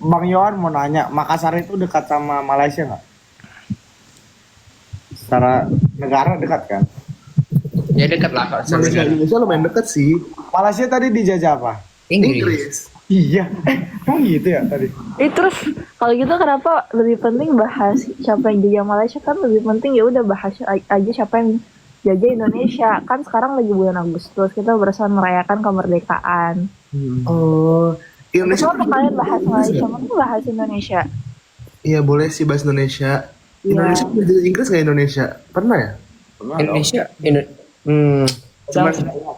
Bang Yohan mau nanya, Makassar itu dekat sama Malaysia nggak? Secara negara dekat kan? Ya dekat lah kalau sama Malaysia negara. Indonesia lumayan deket sih. Malaysia tadi dijajah apa? Inggris. Iya. Emang gitu ya tadi? Terus kalau gitu kenapa lebih penting bahas siapa yang jajah Malaysia? Kan lebih penting ya udah bahas aja siapa yang jajah Indonesia. Kan sekarang lagi bulan Agustus, kita berusaha merayakan kemerdekaan. Oh, Indonesia. Kenapa kalian bahas Malaysia? Mungkin bahas Indonesia. Iya, boleh sih bahas Indonesia. Iya. Indonesia belajar Inggris nggak Indonesia? Pernah ya? Indonesia cuma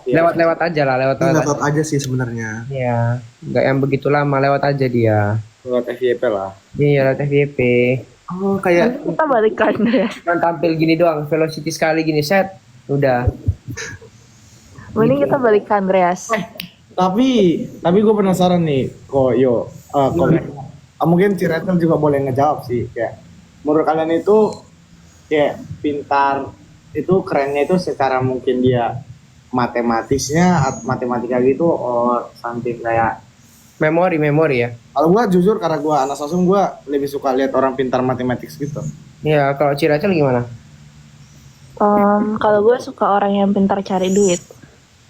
lewat aja lah, lewat Lewat aja sih sebenarnya. ya nggak yang begitu lama, lewat aja dia. Lewat FYP lah. Iya lewat FYP. Oh, kayak Nanti kita balikan deh. Cuma tampil gini doang, velocity sekali gini set udah. Mending kita balikan Andreas. Tapi gue penasaran nih, kok yo, mungkin Ci Rachel juga boleh ngejawab sih, kayak menurut kalian itu kayak pintar itu kerennya itu secara mungkin dia matematika gitu, or something kayak. Memori ya. Kalau gue jujur karena gue anak sosum, gue lebih suka lihat orang pintar matematik gitu. Ya kalau Ciracel gimana? Kalau gue suka orang yang pintar cari duit.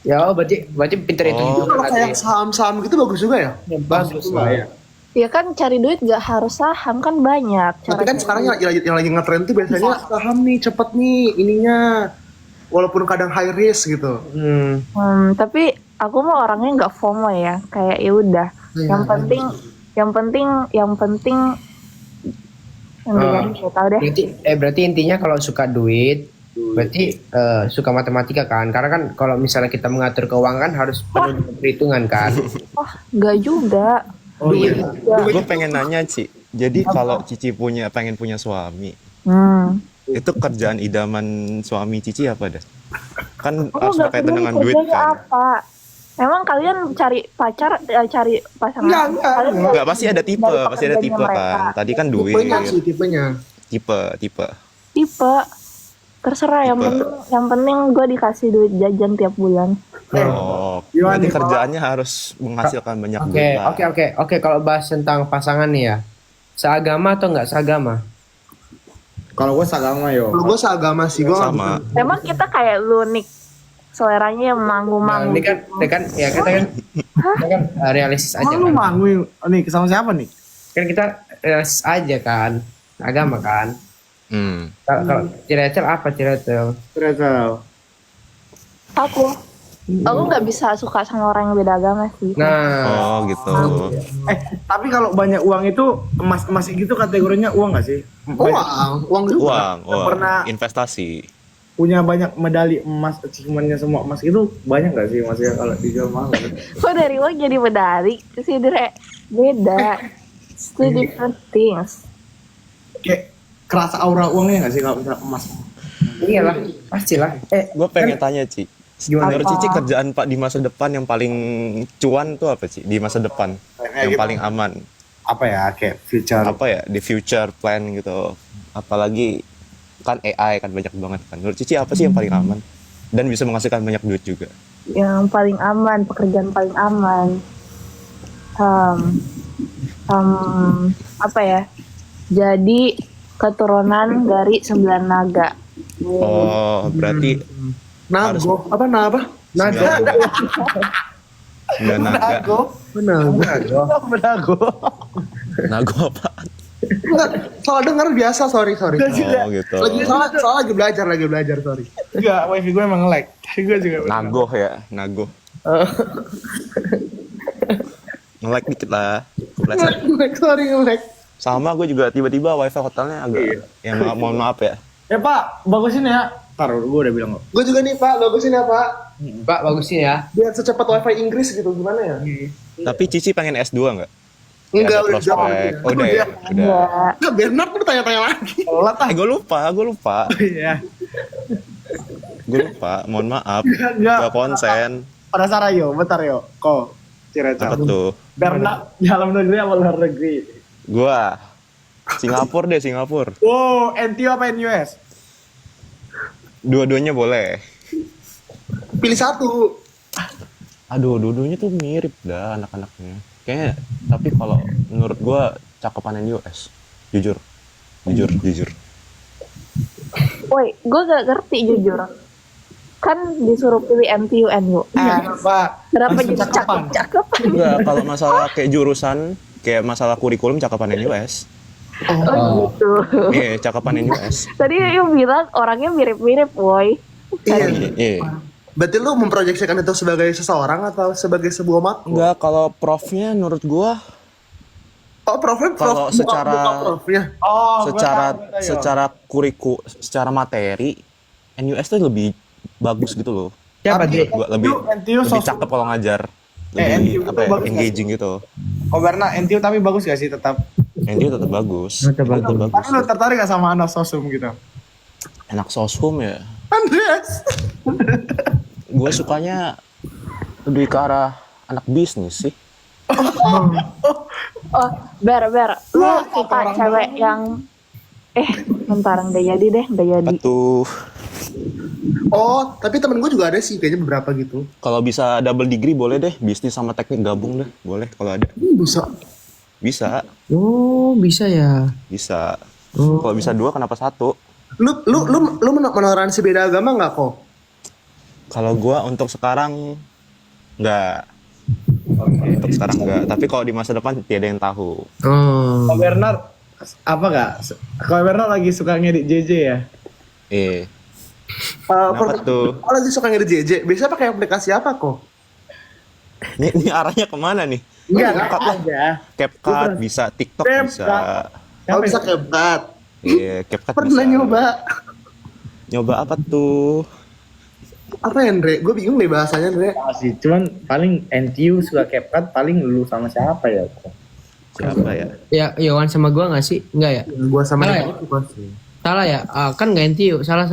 Ya berarti pinter itu juga kalau berarti. kayak saham-saham gitu bagus juga ya. Ya, bagus lah. Ya. Ya kan cari duit gak harus saham, kan banyak. Tapi kan sekarang yang lagi ngetren tuh biasanya saham nih cepet nih ininya. Walaupun kadang high risk gitu. Tapi aku mah orangnya nggak FOMO ya, kayak ya udah. Yang penting nggak tahu deh. Berarti intinya kalau suka duit, berarti suka matematika kan? Karena kan kalau misalnya kita mengatur keuangan kan harus penuh dengan perhitungan kan? Nggak juga. Oh iya. Gue pengen nanya Ci. Jadi kalau Cici pengen punya suami, itu kerjaan idaman suami Cici apa dah? Kan harus nggak berkaitan dengan peduli duit kerjanya kan? apa. Emang kalian cari pacar, cari pasangan? Kalian Enggak, pasti ada tipe, dari pasti ada tipe pekerjaannya kan. mereka. Tadi kan duit. Tipenya sih tipenya. Tipe. Tipe terserah, yang penting gue dikasih duit jajan tiap bulan. Oh, Gimana berarti nih, Pak? kerjaannya harus menghasilkan banyak Oke, duit lah. oke. Kalau bahas tentang pasangan nih ya, seagama atau nggak seagama? Kalau gue seagama yo. Kalau gue seagama sih, gue Sama. Emang kita kayak lu nih, seleranya yang Nah, manggu-manggu. ini kan ya kita kan realistis aja Emang lu kan. manggung nih sama siapa nih? Kan kita realistis aja kan, agama kan. Kalau Cirecel apa Cirecel? Ternyata. Aku nggak bisa suka sama orang yang beda agama sih. Nah, Oh gitu. Tapi kalau banyak uang itu emas gitu kategorinya uang nggak sih? uang juga. Uang, Pernah- investasi. Punya banyak medali emas, achievementnya semua emas itu banyak nggak sih maksudnya kalau dijual mahal? Kok dari uang jadi medali? Sih Dre, beda. It's two different things. Kayak kerasa aura uangnya nggak sih kalau misalnya emas? iyalah, pastilah. Gue pengen tanya Ci. Gimana? Menurut Cici kerjaan Pak di masa depan yang paling cuan tuh apa Ci? Di masa depan yang gitu. paling aman. Apa ya kayak future? Apa ya di future plan gitu. Apalagi kan AI kan banyak banget kan. Menurut Cici apa sih yang paling aman dan bisa menghasilkan banyak duit juga? Yang paling aman, pekerjaan paling aman. Apa ya? Jadi keturunan dari 9 naga. Oh, berarti Nago, apa napa? Naga. sembilan naga. Naga. Benago. Nago apa? Enggak, salah dengar biasa, sorry. Oh gitu. Soalnya lagi belajar, sorry. Enggak, wifi gue emang nge-lag. Gue juga. Nago ya, nago. Nge-lag dikit lah. Kepleset. Sorry. Sama gue juga tiba-tiba wifi hotelnya agak ya mohon maaf ya. Ya Pak, bagusin ya. Taruh, gue udah bilang kok. Gue juga nih Pak, bagusin ya Pak. Pak, bagusnya ya. Biar secepat wifi Inggris gitu, gimana ya? Tapi Cici pengen S2 nggak? Enggak, Ada udah jawab. prospek. Oh, udah ya? Udah. Ya. Enggak, Bernard tuh tanya-tanya lagi. Telat ah. Gue lupa. Iya. Gue lupa, mohon maaf. Enggak. Gak konsen. Pada Sarah yo, bentar yo. Kok Apa Cirecel. tuh? Bernard dalam negeri apa luar negeri? Gua Singapura deh, Singapura. Wow, NTU apa NUS? Dua-duanya boleh. Pilih satu. Aduh, dua-duanya tuh mirip dah anak-anaknya. Kayaknya, tapi kalau menurut gua cakepan US. Jujur. Woi, gue gak ngerti jujur. Kan disuruh pilih NTU, NUS. Iya, Pak. Kenapa Langsung jadi cakepan. cakep-cakep? Enggak, kalau masalah kayak jurusan, kayak masalah kurikulum cakepan US. Oh gitu. Iya, cakepan US. Tadi yang bilang orangnya mirip-mirip, woi. Iya. Berarti lu memproyeksikan itu sebagai seseorang atau sebagai sebuah makhluk? Enggak, kalau profnya menurut gua Oh, profnya kalau secara- profnya. Oh, secara secara materi NUS tuh lebih bagus gitu loh. Siapa Tapi- dia? Gua lebih NTU lebih sosok. cakep kalau ngajar. NTU Lebih itu bagus engaging gitu. Oh, Berna NTU tapi bagus gak sih tetap? NTU tetap bagus. Tetap NTU tetap bagus. Tapi lu tertarik gak sama anak sosum gitu? Enak soshum ya. Andreas. Gue sukanya lebih ke arah anak bisnis sih. Oh, Ber. Lu suka cewek yang... bentar, nggak jadi deh, nggak jadi. Tuh Oh, tapi temen gue juga ada sih kayaknya beberapa gitu. kalau bisa double degree boleh deh, bisnis sama teknik gabung deh, boleh kalau ada. Bisa. Bisa, Oh, bisa ya. bisa. Oh. Kalau bisa dua kenapa satu? Lu menoleransi beda agama nggak kok? Kalau gua untuk sekarang nggak. Untuk sekarang nggak. Tapi kalau di masa depan tiada yang tahu. Oh. Kalau Bernard apa gak? Kalau Bernard lagi suka ngedit JJ ya? Kenapa tuh? Oh, lagi suka ngedit JJ. Biasanya pakai aplikasi apa kok? Ini arahnya kemana nih? Enggak aja. CapCut bisa, TikTok CapCut. bisa. Oh, bisa CapCut. Iya, CapCut bisa. Pernah nyoba. Nyoba apa tuh? Apa ya, Andre? Gue bingung deh bahasanya, Andre. Sih, cuman paling NTU suka CapCut paling lu sama siapa ya? Siapa ya? Ya, Yowan sama gua nggak sih? Enggak ya? Gue sama Salah dia ya? suka sih. Salah ya? Kan nggak NTU. Salah.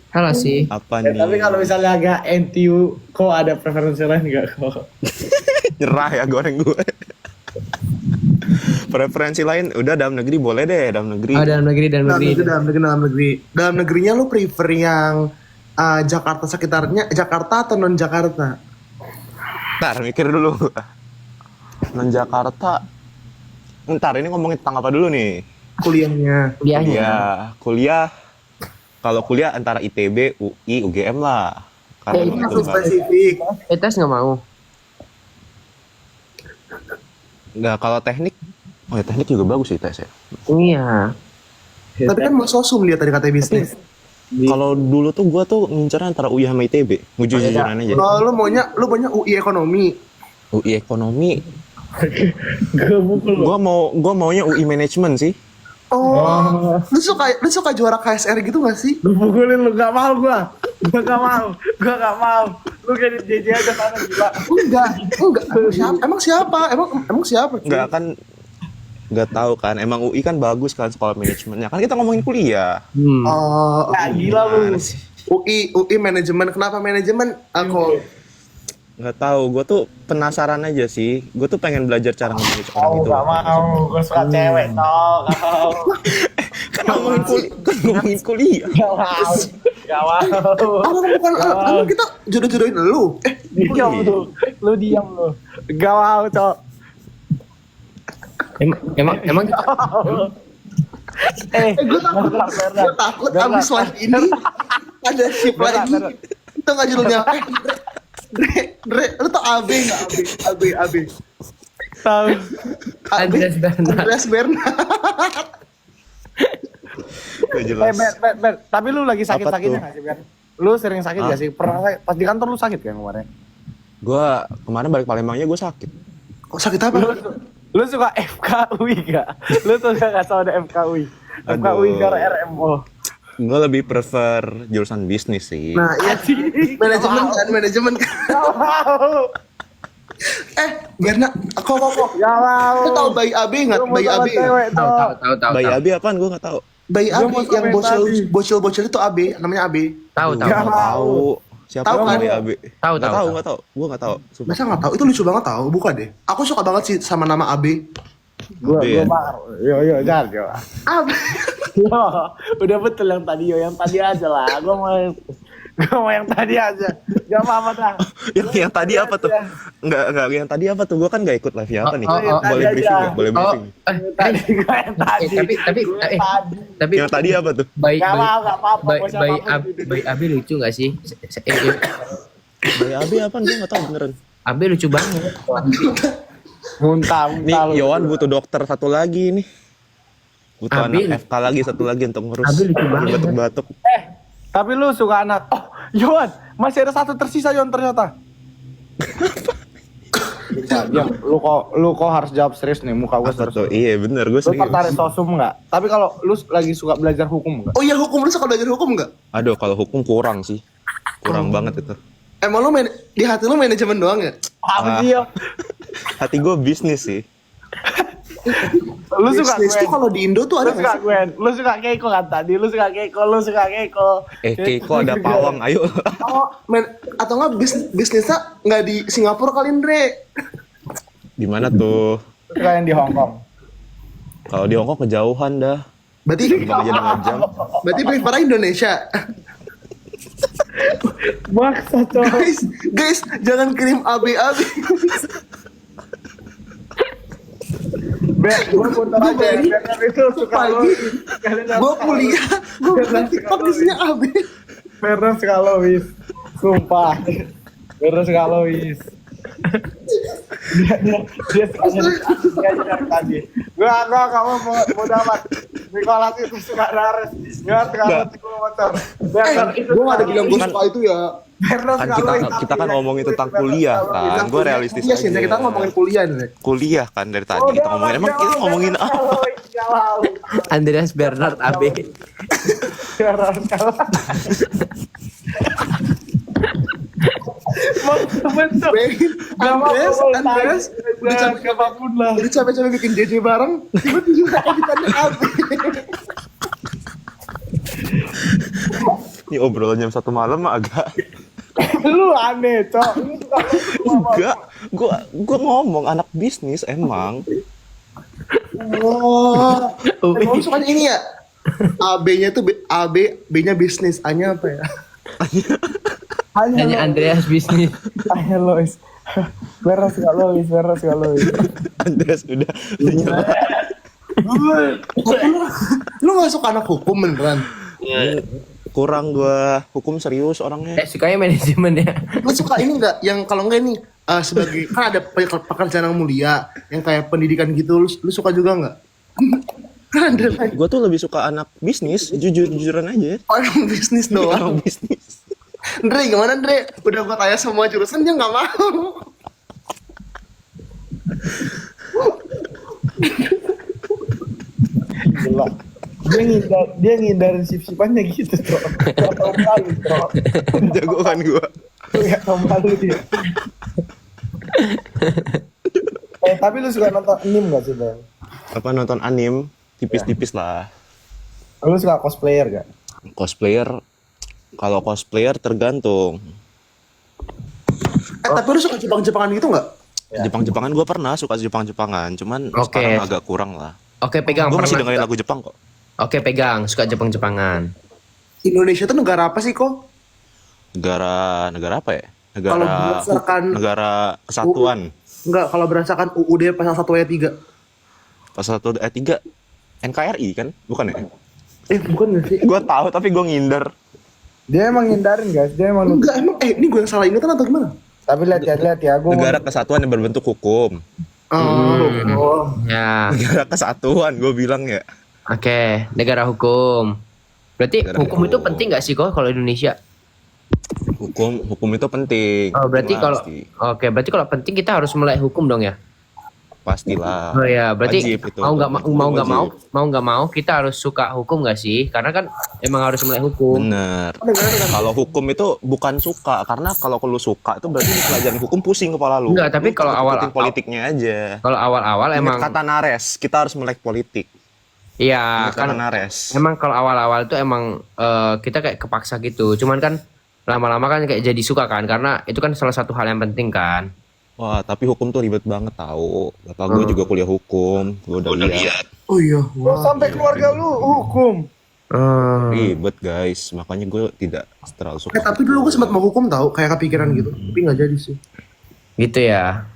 Salah sih. Apa Ya, nih? tapi kalau misalnya agak NTU, kok ada preferensi lain nggak kok? Nyerah ya goreng gue. Preferensi lain udah dalam negeri boleh deh, dalam negeri. Dalam negeri. Dalam negeri. Dalam negerinya lu prefer yang Jakarta sekitarnya, Jakarta atau non Jakarta? Ntar mikir dulu. Non Jakarta. Ntar ini ngomongin tentang apa dulu nih? Kuliahnya. Kuliah. Kalau kuliah antara ITB, UI, UGM lah. Karena itu emang Langsung itu dekat. spesifik. tes nggak mau. Nggak, kalau teknik, oh ya teknik juga bagus sih tes ya. Iya. Tapi kan mau sosum lihat tadi katanya bisnis. Kalau dulu tuh gua tuh ngincernya antara UI sama ITB, jujur-jujuran aja. Kalau lu maunya UI ekonomi. UI ekonomi. Gua maunya UI manajemen sih. Oh, lu suka juara KSR gitu gak sih? Lu pukulin lu, gak mau gua gak mau. Lu kayak di JJ aja sana gila. Enggak. Emang siapa? Emang siapa? cuy? Nggak kan, nggak tahu kan. Emang UI kan bagus kan sekolah manajemennya. Kan kita ngomongin kuliah. Oh, Ya gila lu. Gimana sih? UI manajemen. Kenapa manajemen? Aku Nggak tahu. Gue tuh penasaran aja sih. Gue tuh pengen belajar cara nge-manage orang itu. Gak mau, gua suka cewek toh. Kan ngomongin kuliah. Gak mau. Emang kita jodoh-jodohin lu. Diam lu diam lu. Gak mau cok. Emang Gue takut abis live ini ada ship lagi. Itu nggak judulnya? Dre, lu tau AB nggak? AB. Tahu. Andreas Bernard. Andreas Bernard. Nggak jelas. Ber, tapi lu lagi sakit-sakitnya Apa tuh? gak sih, Ber? Lu sering sakit gak sih? Pernah pas di kantor lu sakit kan kemarin? Gue kemarin balik Palembangnya gue sakit. Kok sakit apa? Lu suka FKUI gak? Lu tuh gak tau ada FKUI? FKUI Aduh. gara RMO. Gue lebih prefer jurusan bisnis sih. Nah, iya. Manajemen kan. Gak mau. Bernard, kok. Gak mau. Lu tau bayi AB nggak? Lu mau Bayi sama AB. cewek Tahu toh. tahu. Bayi Abi apaan? Gue nggak tahu. Bayi Gua AB mau yang sampai tadi. bocil itu AB, namanya AB. Tahu. Gak mau. Tahu. Siapa Tahu yang kan? Bayi Abi? Tahu. Nggak tahu. Gue nggak tahu. Sumpah. Masa nggak tahu? Itu lucu banget tau. Buka deh. Aku suka banget sih sama nama AB. Gua Iya. baru. Yo, jangan yo. AB. Yo, udah betul yang tadi yo, yang tadi aja lah. Gua mau yang tadi aja. Gak apa-apa dah. yang tadi apa tuh? Enggak, yang tadi apa tuh? Gue kan nggak ikut live apa nih? Oh, Boleh tadi briefing aja. nggak? Boleh briefing. Tadi gua yang tadi. tapi Gua yang tadi. tapi Yang tadi apa tuh? bayi Gak mau, gak apa-apa. Gua siapapun gitu. bayi Abi lucu nggak sih? Bayi Abi apaan? Gue nggak tahu beneran. Abi lucu banget. Muntah. Nih, Yohan butuh dokter satu lagi nih. Butuh Abi. anak FK lagi satu lagi untuk ngurus. Abi lucu banget. Batuk-batuk. Tapi lu suka anak. Oh, Yon, masih ada satu tersisa Yon ternyata. Ya, lu kok harus jawab serius nih, muka gue Apa serius. tuh? Iya bener, gue Lu serius. tertarik sosum nggak? Tapi kalau lu lagi suka belajar hukum nggak? Oh iya, hukum. Lu suka belajar hukum nggak? Aduh, kalau hukum kurang sih. Kurang banget itu. Emang lu di hati lu manajemen doang ya? Apa sih Yon? Hati gue bisnis sih. Lu suka Bisnis tuh Gwen? kalau di Indo tuh Lu ada suka nggak sih? Gwen? Lu suka Keiko kan tadi? Lu suka Keiko. Keiko ada pawang, ayo. Oh, atau nggak bisnisnya nggak di Singapura kali Andre? Di mana tuh? Lu suka yang di Hong Kong? Kalau di Hongkong kejauhan dah. Berarti Terbang aja 2 jam. berarti prefer Indonesia. Maksa coy. guys, jangan kirim AB. Gue putar aja ya, biar itu suka lu. Gue kuliah, gue bukan TikTok isinya AB. Beres kalau wis. Sumpah. Beres kalau wis. Dia dari tadi. Gua kamu mau dapat. Nicholas itu suka Nares. Nggak kalau gue motor. Gue nggak ada bilang gue suka itu ya. Kan kita kan ngomongin tentang kuliah kan. Gue realistis Iya sih, aja. kita ngomongin kuliah nih. Kuliah kan dari tadi kita ngomongin. Emang kita ngomongin apa? Andreas Bernard AB. Andreas, udah capek-capek bikin JJ bareng, tiba-tiba editannya AB. Ini obrolan jam 1 malam mah agak. Lu aneh, Cok. Enggak. Gue ngomong anak bisnis emang. Oh, emang sukanya ini ya? AB-nya tuh AB, B-nya bisnis, A-nya apa ya? Hanya Andreas bisnis. Hanya Lois. Beres gak Lois? Andreas udah nyerah. Lu gak suka anak hukum beneran? Kurang gua hukum serius orangnya. Sukanya manajemen ya. Lu suka ini nggak? Yang kalau enggak ini sebagai kan ada pekerjaan yang mulia, yang kayak pendidikan gitu. Lu suka juga nggak? Kan ada lagi. Gua tuh lebih suka anak bisnis, jujuran aja. Orang bisnis doang. Orang bisnis. Andre, gimana Andre? Udah gua tanya semua jurusan dia nggak mau. Gila. Dia ngindarin sip-sipannya gitu, Bro. Gak tau malu, Bro. Jagoan gua. Gak tau malu dia. Tapi lu suka nonton anime gak sih, Bang? Apa nonton anim? Tipis-tipis lah. Lu suka cosplayer gak? Cosplayer, kalau cosplayer tergantung. Tapi lu suka Jepang-Jepangan gitu nggak? Jepang-Jepangan gue pernah suka Jepang-Jepangan, cuman Oke. sekarang agak kurang lah. Oke, pegang. Gue masih Pernah. dengerin lagu Jepang kok. Oke, pegang. Suka Jepang-Jepangan. Indonesia tuh negara apa sih kok? Negara apa ya? Kalau berdasarkan- negara kesatuan. Enggak, kalau berdasarkan UUD pasal 1 ayat 3. Pasal 1 ayat 3 NKRI kan? Bukan ya? Bukan nggak sih? Gue tahu tapi gue nginder. Dia emang ngindarin, guys. Dia emang Enggak, emang ini gue yang salah ingatan atau gimana? Tapi lihat ya, gue Negara kesatuan yang berbentuk hukum. Oh. Ya. Negara kesatuan gue bilang ya. Oke, negara hukum. Berarti Negara hukum itu hukum. penting nggak sih kok kalau Indonesia? Hukum itu penting. Oh, berarti kalau Pasti. berarti kalau penting kita harus melek hukum dong ya? Pastilah. Oh ya, berarti Wajib itu. mau nggak Wajib. mau kita harus suka hukum nggak sih? Karena kan emang harus melek hukum. Bener. Kalau hukum itu bukan suka, karena kalau lu suka itu berarti di pelajaran hukum pusing kepala lu. Enggak, tapi Lu kalau ikutin awal- politiknya aja. Kalau awal-awal Ingat emang kata Nares, kita harus melek politik. iya Ingat kan. kata Nares. Emang kalau awal-awal itu emang kita kayak kepaksa gitu. Cuman kan lama-lama kan kayak jadi suka kan, karena itu kan salah satu hal yang penting kan. Wah, tapi hukum tuh ribet banget tahu. Bapak gue juga kuliah hukum, gue udah lihat. Oh iya, Lu sampai keluarga lu hukum. Ribet guys, makanya gue tidak terlalu suka. tapi dulu gue sempat mau hukum tahu, kayak kepikiran gitu. Tapi nggak jadi sih. Gitu ya.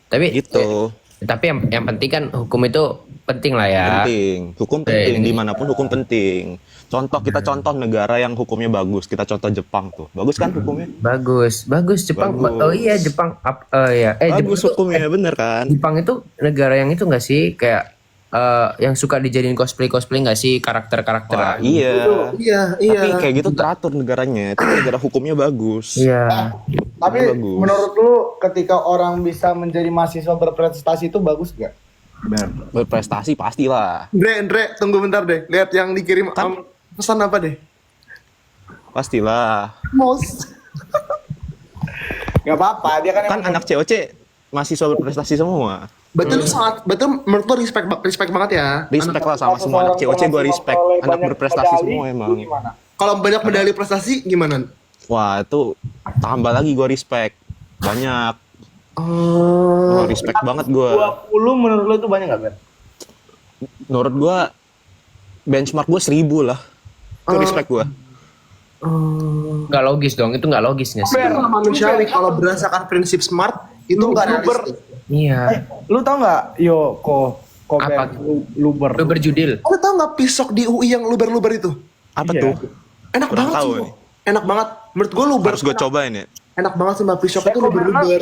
Tapi Gitu, tapi yang penting kan hukum itu penting lah ya. penting. Hukum penting, dimanapun hukum penting. Kita contoh negara yang hukumnya bagus. Kita contoh Jepang tuh, bagus kan hukumnya? Bagus Jepang. Bagus. Oh iya Jepang. Iya. Bagus Jepang hukumnya, bener kan? Jepang itu negara yang itu nggak sih kayak yang suka dijadiin cosplay nggak sih karakter-karakter? Wah, iya. Iya. Tapi kayak gitu teratur negaranya. Itu negara hukumnya bagus. Iya. Tapi Bagus. menurut lu ketika orang bisa menjadi mahasiswa berprestasi itu bagus gak? Berprestasi pastilah. Andre, tunggu bentar deh. Lihat yang dikirim pesan apa deh? Pastilah. Mos. Gak apa-apa, dia kan Kan anak COC mahasiswa berprestasi semua. Betul menurut lu respect banget ya. Respect lah sama semua anak COC, gue respect. Anak berprestasi semua emang. Kalau banyak medali prestasi gimana? Wah, itu tambah lagi gue respect. Banyak. Oh. Respect banget gue. 20 menurut lu itu banyak gak, Ben? Menurut gue benchmark gue 1000 lah. Itu respect gue. Nggak logis dong. Itu nggak logis nggak sih? Itu nggak manusiawi kalau berdasarkan prinsip SMART itu nggak realistis. Iya. Lu tau gak, Apa? Luber. Lu berjudil. Lu tau nggak pisok di UI yang luber-luber itu? Apa Iya. tuh? Enak Kurang banget tahu sih. nih. Enak banget. Menurut gue luber. Harus gue cobain ya. Enak banget sih mbak pisok itu luber-luber.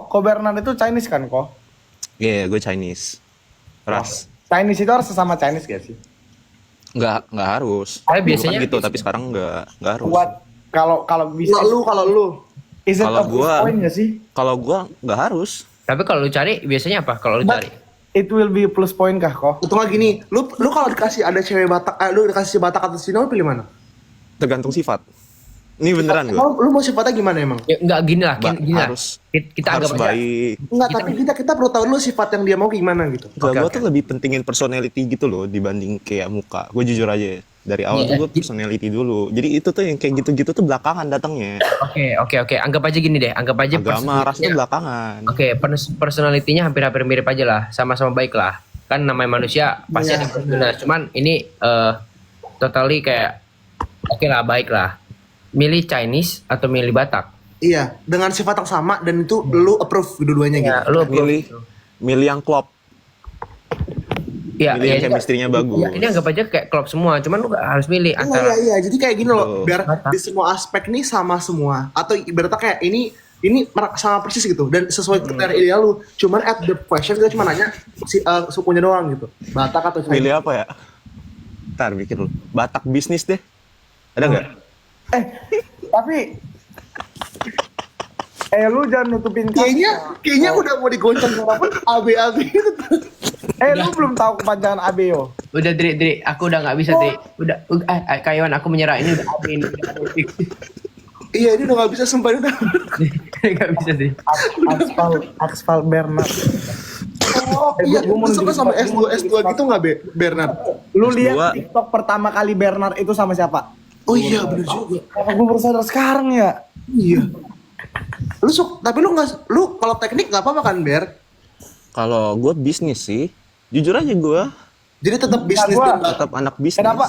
Kobernan itu Chinese kan, kok? Iya, gue Chinese. Ras. Chinese itu harus sesama Chinese gak sih? Nggak harus. Tapi Dulu biasanya kan gitu, tapi sekarang nggak harus. Buat kalau bisa Kalau lu. is it Kalau a plus gua- point gak sih? Kalau gue nggak harus. Tapi kalau lu cari biasanya apa? Kalau lu cari? It will be plus point kah, kok? Untung lagi nih, lu kalau dikasih ada cewek Batak, lu dikasih Batak atau Cina, lu pilih mana? Tergantung sifat. Ini beneran gue. Lu mau sifatnya gimana emang? Ya, nggak gini lah. Gini lah. Harus Kita harus anggap aja. baik. Enggak, tapi kita perlu tahu dulu sifat yang dia mau gimana gitu. Gue tuh lebih pentingin personality gitu loh dibanding kayak muka. Gue jujur aja ya. Dari awal tuh gue personality dulu. Jadi itu tuh yang kayak gitu-gitu tuh belakangan datangnya. Oke. Anggap aja gini deh. Anggap aja Agama, ras tuh belakangan. Oke, personalitinya hampir-hampir mirip aja lah, sama-sama baik lah. Kan namanya manusia pasti ada yang benar. Cuman ini totally kayak oke lah, baik lah. milih Chinese atau milih Batak? Iya, dengan sifat yang sama dan itu lu approve dua-duanya Ya, gitu. lu Milih yang klop. ya, Milih yang ini chemistry-nya bagus. ya, ini anggap aja kayak klub semua, cuman lu harus milih antara Iya, jadi kayak gini loh, Betul. biar di semua aspek nih sama semua. Atau ibaratnya kayak ini sama persis gitu dan sesuai kriteria ideal lu. Cuman at the question kita cuma nanya sukunya doang gitu. Batak atau Chinese. Milih apa ya? Ntar mikir dulu. Batak bisnis deh. Ada nggak? Tapi lu jangan nutupin Kayaknya udah mau digoncang sama pun AB gitu. lu belum tahu kepanjangan ABO. udah Dri, aku udah nggak bisa Dri. Udah Kayuan aku menyerah ini udah ini udah Iya, ini udah gak bisa sumpah udah. nggak bisa Dri. Axval Bernard. Oh iya, gua mau lu suka nunjukin sama foto. S2 gitu gak Bernard? Lu S2. lihat TikTok pertama kali Bernard itu sama siapa? Oh iya bener juga. Apa gue baru sadar sekarang ya? Iya. Tapi lu kalau teknik gak apa-apa kan Ber? Kalau gue bisnis sih, jujur aja gue Jadi tetap bisnis gua- dan tetap anak bisnis. Kenapa?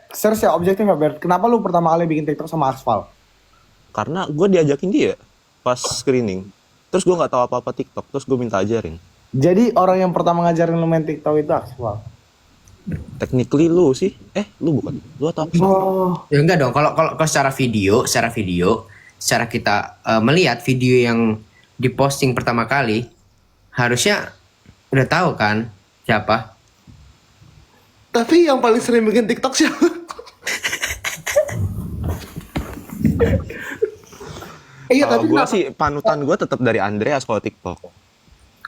Serius ya objektif ya Ber? Kenapa lu pertama kali bikin TikTok sama Axval? Karena gue diajakin dia pas screening. Terus gue nggak tahu apa-apa TikTok, terus gue minta ajarin. Jadi orang yang pertama ngajarin lu main TikTok itu Axval. Technically lu sih, lu bukan, lu atau apa? Oh, Ya enggak dong, kalau secara video, secara kita melihat video yang diposting pertama kali, harusnya udah tahu kan siapa? tapi yang paling sering bikin TikTok siapa? Iya Kalau tapi gue kenapa? sih panutan gue tetap dari Andreas kalau TikTok.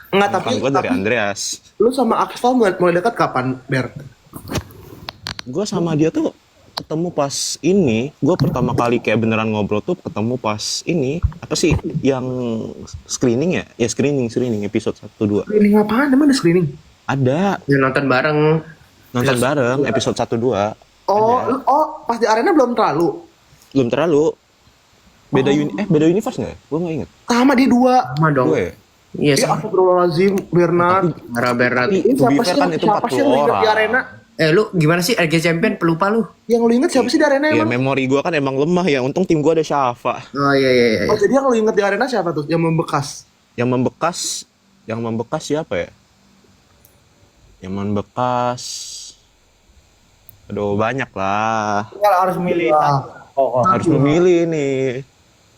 Enggak Panutan gue dari Andreas. lu sama Axel mulai dekat kapan Ber? Gue sama dia tuh ketemu pas ini, gue pertama kali kayak beneran ngobrol tuh ketemu pas ini, apa sih yang screening ya? Ya screening episode 1-2. Screening apaan? Emang ada screening? Ada, Ya, nonton bareng. nonton bareng episode 1-2. Oh, pas di arena belum terlalu. Belum terlalu. Beda universe nggak ya? Gue nggak inget. Sama di 2. Sama dong. Gue Iya, Ya astagfirullahaladzim, Bernard. Berat. tapi Ini to be siapa fair sih kan yang- itu siapa sih yang 40 lu inget orang. di arena? Lu gimana sih LG Champion pelupa lu? Yang lu inget siapa sih di arena Ya emang? memori gue kan emang lemah ya. Untung tim gue ada Syafa. Oh iya. Oh jadi yang lu inget di arena siapa tuh? Yang membekas? Yang membekas siapa ya? Yang membekas, aduh banyak lah. Kalau harus milih. Harus memilih nih.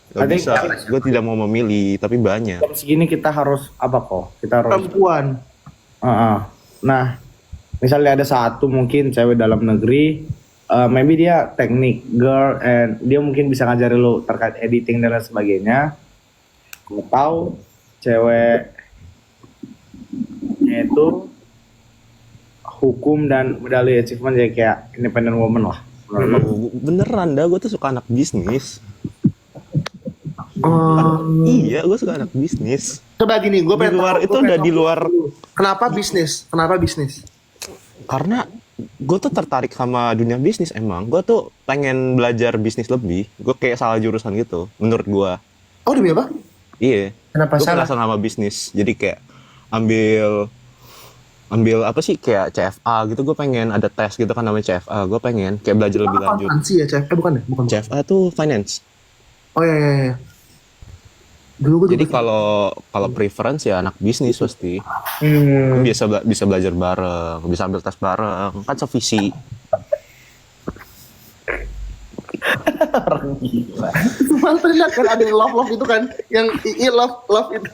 Gak Ada bisa. Gue tidak mau memilih, tapi banyak. Jam segini kita harus apa kok? Kita harus. Perempuan. Nah, misalnya ada satu mungkin cewek dalam negeri, maybe dia teknik girl and dia mungkin bisa ngajarin lo terkait editing dan lain sebagainya. Atau cewek itu hukum dan medali achievement jadi kayak independent woman lah. Beneran dah, gue tuh suka anak bisnis. Hmm. Iya, gue suka anak bisnis. Coba gini, gue Di luar itu udah di luar. Kenapa bisnis? Karena gue tuh tertarik sama dunia bisnis emang. Gue tuh pengen belajar bisnis lebih. Gue kayak salah jurusan gitu, menurut gue. Oh demi apa? Iya. Kenapa Gue salah? penasaran sama bisnis. Jadi kayak ambil apa sih kayak CFA gitu. Gue pengen ada tes gitu kan namanya CFA. Gue pengen kayak belajar lebih lanjut. Akuntansi ya, Cef? Bukan ya? Bukan. CFA tuh finance. Oh iya. Dulu gue Jadi kalau preference ya anak bisnis pasti. Hmm. Bisa belajar bareng, bisa ambil tes bareng, kan sevisi. Malah terlihat kan ada yang love itu kan, yang II love itu.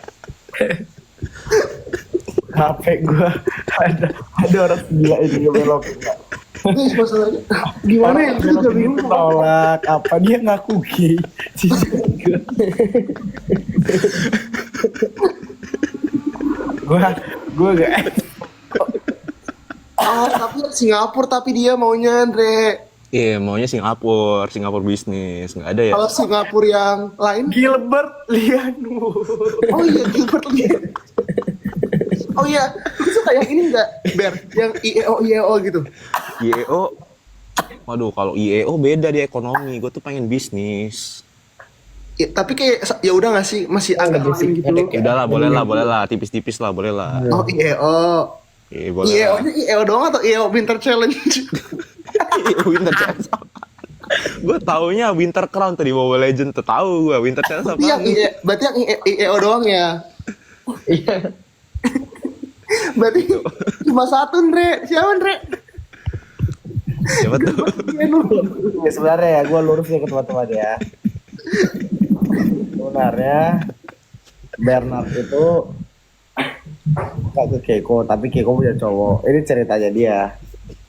HP gua ada orang gila ini belok. Ini masalahnya. Gimana ya? Gue juga bingung. Tolak apa dia ngaku gay. Gua gak Oh, tapi Singapura tapi dia maunya Andre. Iya, maunya Singapura bisnis, nggak ada ya. Kalau Singapura yang lain, Gilbert Lianu. oh iya Gilbert Lian. Oh iya, lu suka yang ini enggak, Ber? Yang IEO gitu. IEO, waduh kalau IEO beda di ekonomi, gue tuh pengen bisnis. Ya, tapi kayak ya udah nggak sih, masih agak lain gitu. Udahlah, boleh lah, tipis-tipis lah, boleh lah. Oh IEO. Iya, boleh lah. IEO-nya IEO doang atau IEO Winter Challenge? IEO Winter Challenge. Gue taunya Winter Crown tuh di Mobile Legends tuh, tahu gue Winter Crown apa? Berarti yang IEO doang ya. Iya. Berarti cuma satu, Ndre. Siapa, Ndre? Siapa tuh? Ya sebenarnya ya, gue lurus ya ke teman-teman ya. Sebenarnya Bernard itu gak ke Keiko, tapi Keiko punya cowok. Ini ceritanya dia.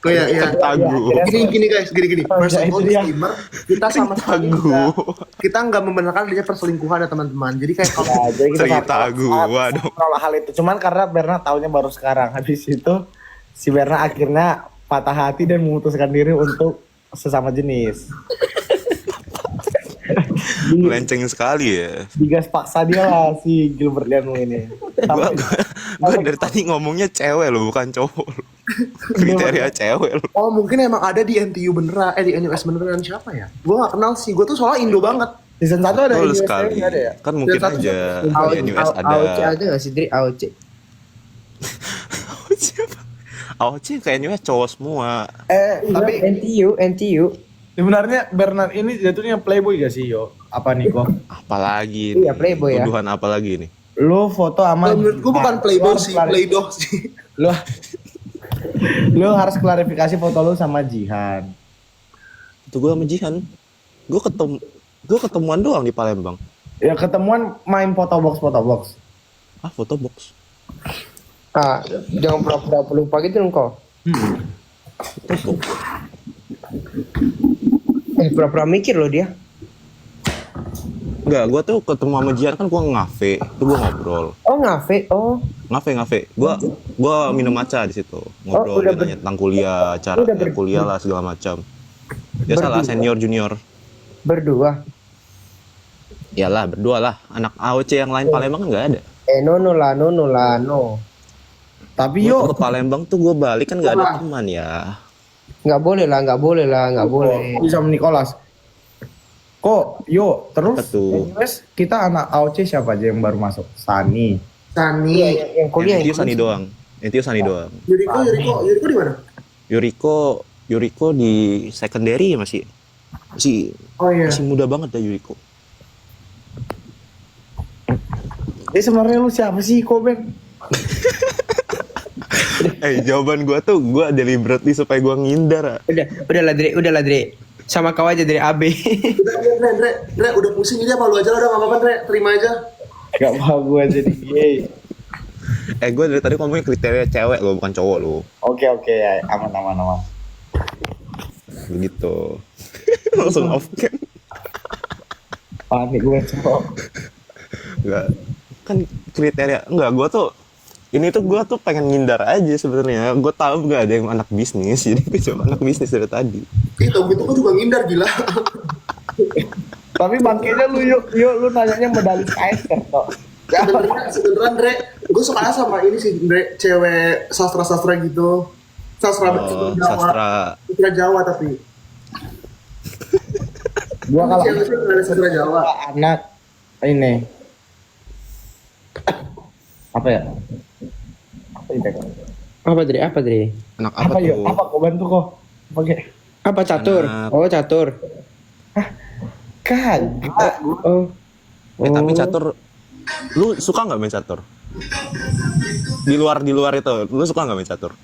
Oh iya, iya. Tagu. Gini guys, gini. First of all, itu dia. disclaimer, kita sama sekali Tagu. kita nggak membenarkan adanya perselingkuhan ya teman-teman. Jadi kayak kalau Ya, jadi kita Cerita gua dong. menolak hal itu. Cuman karena Bernard taunya baru sekarang. Habis itu si Bernard akhirnya patah hati dan memutuskan diri untuk sesama jenis. Melenceng sekali ya. Digas paksa dia lah si Gilbert Lianu ini. Gue dari tadi ngomongnya cewek lo, bukan cowok lo. Kriteria cewek lo. oh mungkin emang ada di NTU beneran, di NUS beneran siapa ya? Gue nggak kenal sih. Gue tuh soalnya Indo banget. Season 1 ada Betul di sekali. nggak ada ya? Kan mungkin Satu- aja AOC di NUS AOC ada. ada nggak sih Dri? AOC. AOC kayaknya cowok semua. Tapi NTU. sebenarnya Bernard ini jatuhnya playboy gak sih yo? Apa nih kok? Apalagi Iya, nih? playboy ya. Tuduhan apa lagi nih? Lu foto sama Menurut gue bukan playboy sih, playdoh sih. Lu lu harus klarifikasi foto lu sama Jihan. Itu gue sama Jihan. Gue ketemuan doang di Palembang. Ya ketemuan main foto box. Ah, foto box. Ah, jangan pura-pura lupa gitu dong kok. Pura-pura mikir loh dia. Enggak, gue tuh ketemu sama Jihan kan gue ngafe, itu gue ngobrol. Oh ngafe, oh Ngafe. Gue minum matcha di situ. Ngobrol, udah dia nanya tentang kuliah, cara udah kuliah lah segala macam. Biasalah senior junior. berdua. Iyalah, berdua lah. Anak AOC yang lain Palembang kan nggak ada. No lah, no. Tapi Gue yo ke Palembang tuh gue balik kan nggak ada teman ya. Nggak boleh lah. bisa sama Nicholas. Kok yo terus Apa tuh? anyways, kita anak AOC siapa aja yang baru masuk? Sani. Sani. Yang kuliah. Yang Sani doang. Yang Sani doang. Yuriko di mana? Yuriko di secondary masih Oh iya. masih muda banget dah Yuriko. Sebenarnya lu siapa sih kok Ben? Jawaban gue tuh gue deliberately supaya gue ngindar. Udahlah Dre. Sama kau aja dari AB. Dre, udah pusing ini apa lu aja lah, udah nggak apa-apa Dre, terima aja. Gak mau gue jadi gay. Gue dari tadi ngomongin kriteria cewek lo, bukan cowok lo. Oke ya, aman. Begitu. Langsung off cam. Panik gue cowok. Enggak. Kan kriteria enggak, gue tuh pengen ngindar aja sebenarnya. Gue tahu nggak ada yang anak bisnis, jadi gue cuma anak bisnis dari tadi. Itu gue juga ngindar gila. Tapi bangkainya lu yuk lu nanyanya medali Kaiser kok. Sebenernya Dre, gue suka sama ini sih Dre, cewek sastra gitu. Sastra Jawa. Sastra Jawa tapi. Gua kalau Cewek dari sastra Jawa. anak ini apa ya? Apa Dre? Anak apa, Apa tuh? yuk? Apa kok bantu kok? Pakai Apa catur? Anak- Oh catur. kagak. Oh. Tapi catur, lu suka nggak main catur? Di luar itu, lu suka nggak main catur?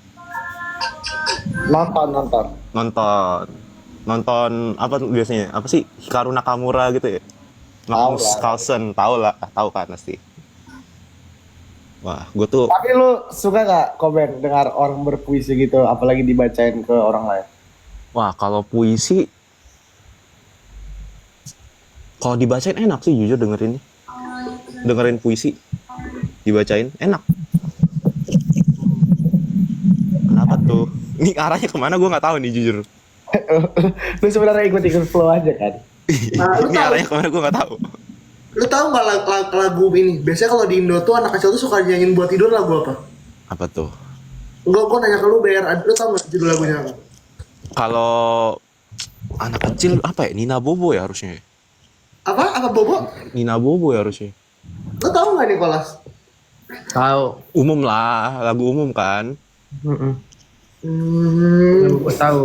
Nonton. Nonton apa tuh biasanya? Apa sih? Hikaru Nakamura gitu ya? Magnus Tahu lah. Carlsen, tahu kan pasti. Wah, gue tuh Tapi lu suka gak komen dengar orang berpuisi gitu, apalagi dibacain ke orang lain? wah kalau puisi, kalau dibacain enak sih jujur dengerin puisi, dibacain enak. Kenapa tuh? Ini arahnya kemana gue nggak tahu nih jujur. Lu sebenarnya ikut flow aja kan? Nah, lu Ini tahu, arahnya kemana gue nggak tahu. lu tahu nggak lagu ini? Biasanya kalau di Indo tuh anak kecil tuh suka nyanyiin buat tidur lagu apa? Apa tuh? Gue nanya ke lu, lu tahu nggak judul lagunya apa? Kalau anak kecil apa ya? Nina Bobo ya harusnya. Apa Bobo? Nina Bobo ya harusnya. Lu tahu nggak Nicholas? Tahu. Umum lah, lagu umum kan. Tahu.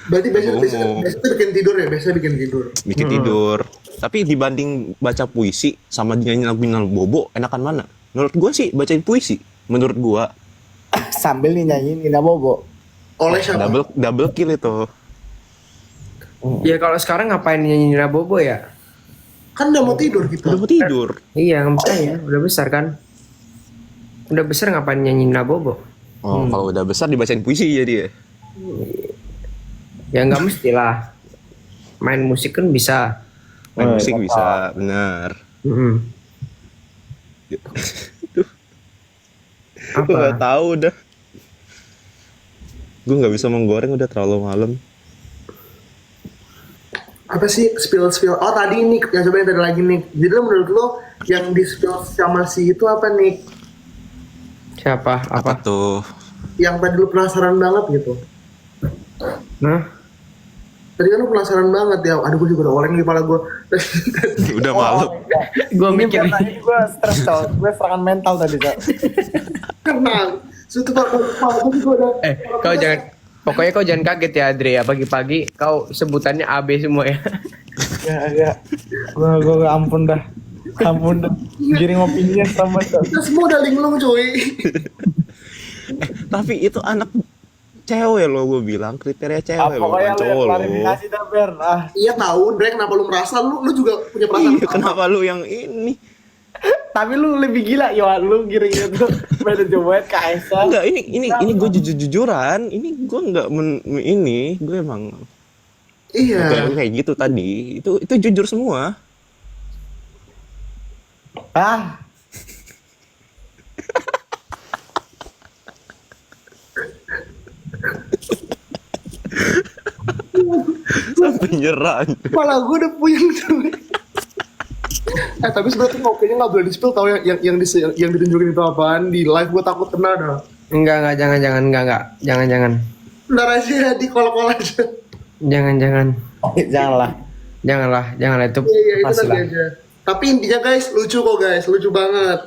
Berarti biasanya Umum. bikin tidur ya, biasanya bikin tidur. Bikin tidur. Tapi dibanding baca puisi sama nyanyi lagu Nina Bobo, enakan mana? Menurut gua sih bacain puisi. Menurut gua Sambil nih nyanyiin Nina Bobo. Oleh siapa? double kill itu. Ya kalau sekarang ngapain nyanyi Nina Bobo ya? Kan udah mau tidur kita. Udah mau tidur. Iya, makanya udah besar kan. Udah besar ngapain nyanyi Nina Bobo? Oh, kalau udah besar dibacain puisi jadi ya. Ya nggak mesti lah. Main musik kan bisa. Main Oh, musik iya, bisa, benar. Mm-mm. Gue nggak Apa? tahu udah. Gue nggak bisa menggoreng udah terlalu malam. Apa sih spill? Oh tadi nih yang coba yang tadi lagi nih. Jadi lo menurut lo yang di spill sama si itu apa nih? Siapa? Apa Apa? tuh? Yang tadi lo penasaran banget gitu. Nah, Tadi kan lo penasaran banget ya. Aduh gue juga udah oleng di kepala gue. Udah malam. gue Ini mikir karena ini gue stres tau, gue serangan mental tadi Cok. Kenang. Suatu kepala gue juga udah. kau jangan. Pokoknya kau jangan kaget ya Andre ya, pagi-pagi kau sebutannya AB semua ya. Ya, gue ampun dah. Ampun dah. Giring opininya sama Cok. Kita semua udah linglung cuy. Tapi itu anak cewek lo, gue bilang kriteria cewek lo, Pokoknya bukan lu yang cowok lo. klarifikasi dah Ber. Iya tahu, Dre, kenapa lu merasa lu juga punya perasaan Iya, sama? kenapa lu yang ini? Tapi lu lebih gila ya, lu giring itu beda jauh Kaisar. Enggak, ini gue jujur-jujuran. Ini gue enggak ini, gue emang Iya. kayak gitu tadi. Itu jujur semua. Ah, Sampai nyerah. Malah gue udah puyeng cuy. Tapi sebenarnya ngopinya nggak boleh di spill tau yang ditunjukin itu apaan di live, gue takut kena dah. Enggak, jangan. Ntar aja di kol-kol aja. Jangan. janganlah. Janganlah itu Iya itu pasti nanti lah. aja. Tapi intinya guys lucu kok guys, lucu banget.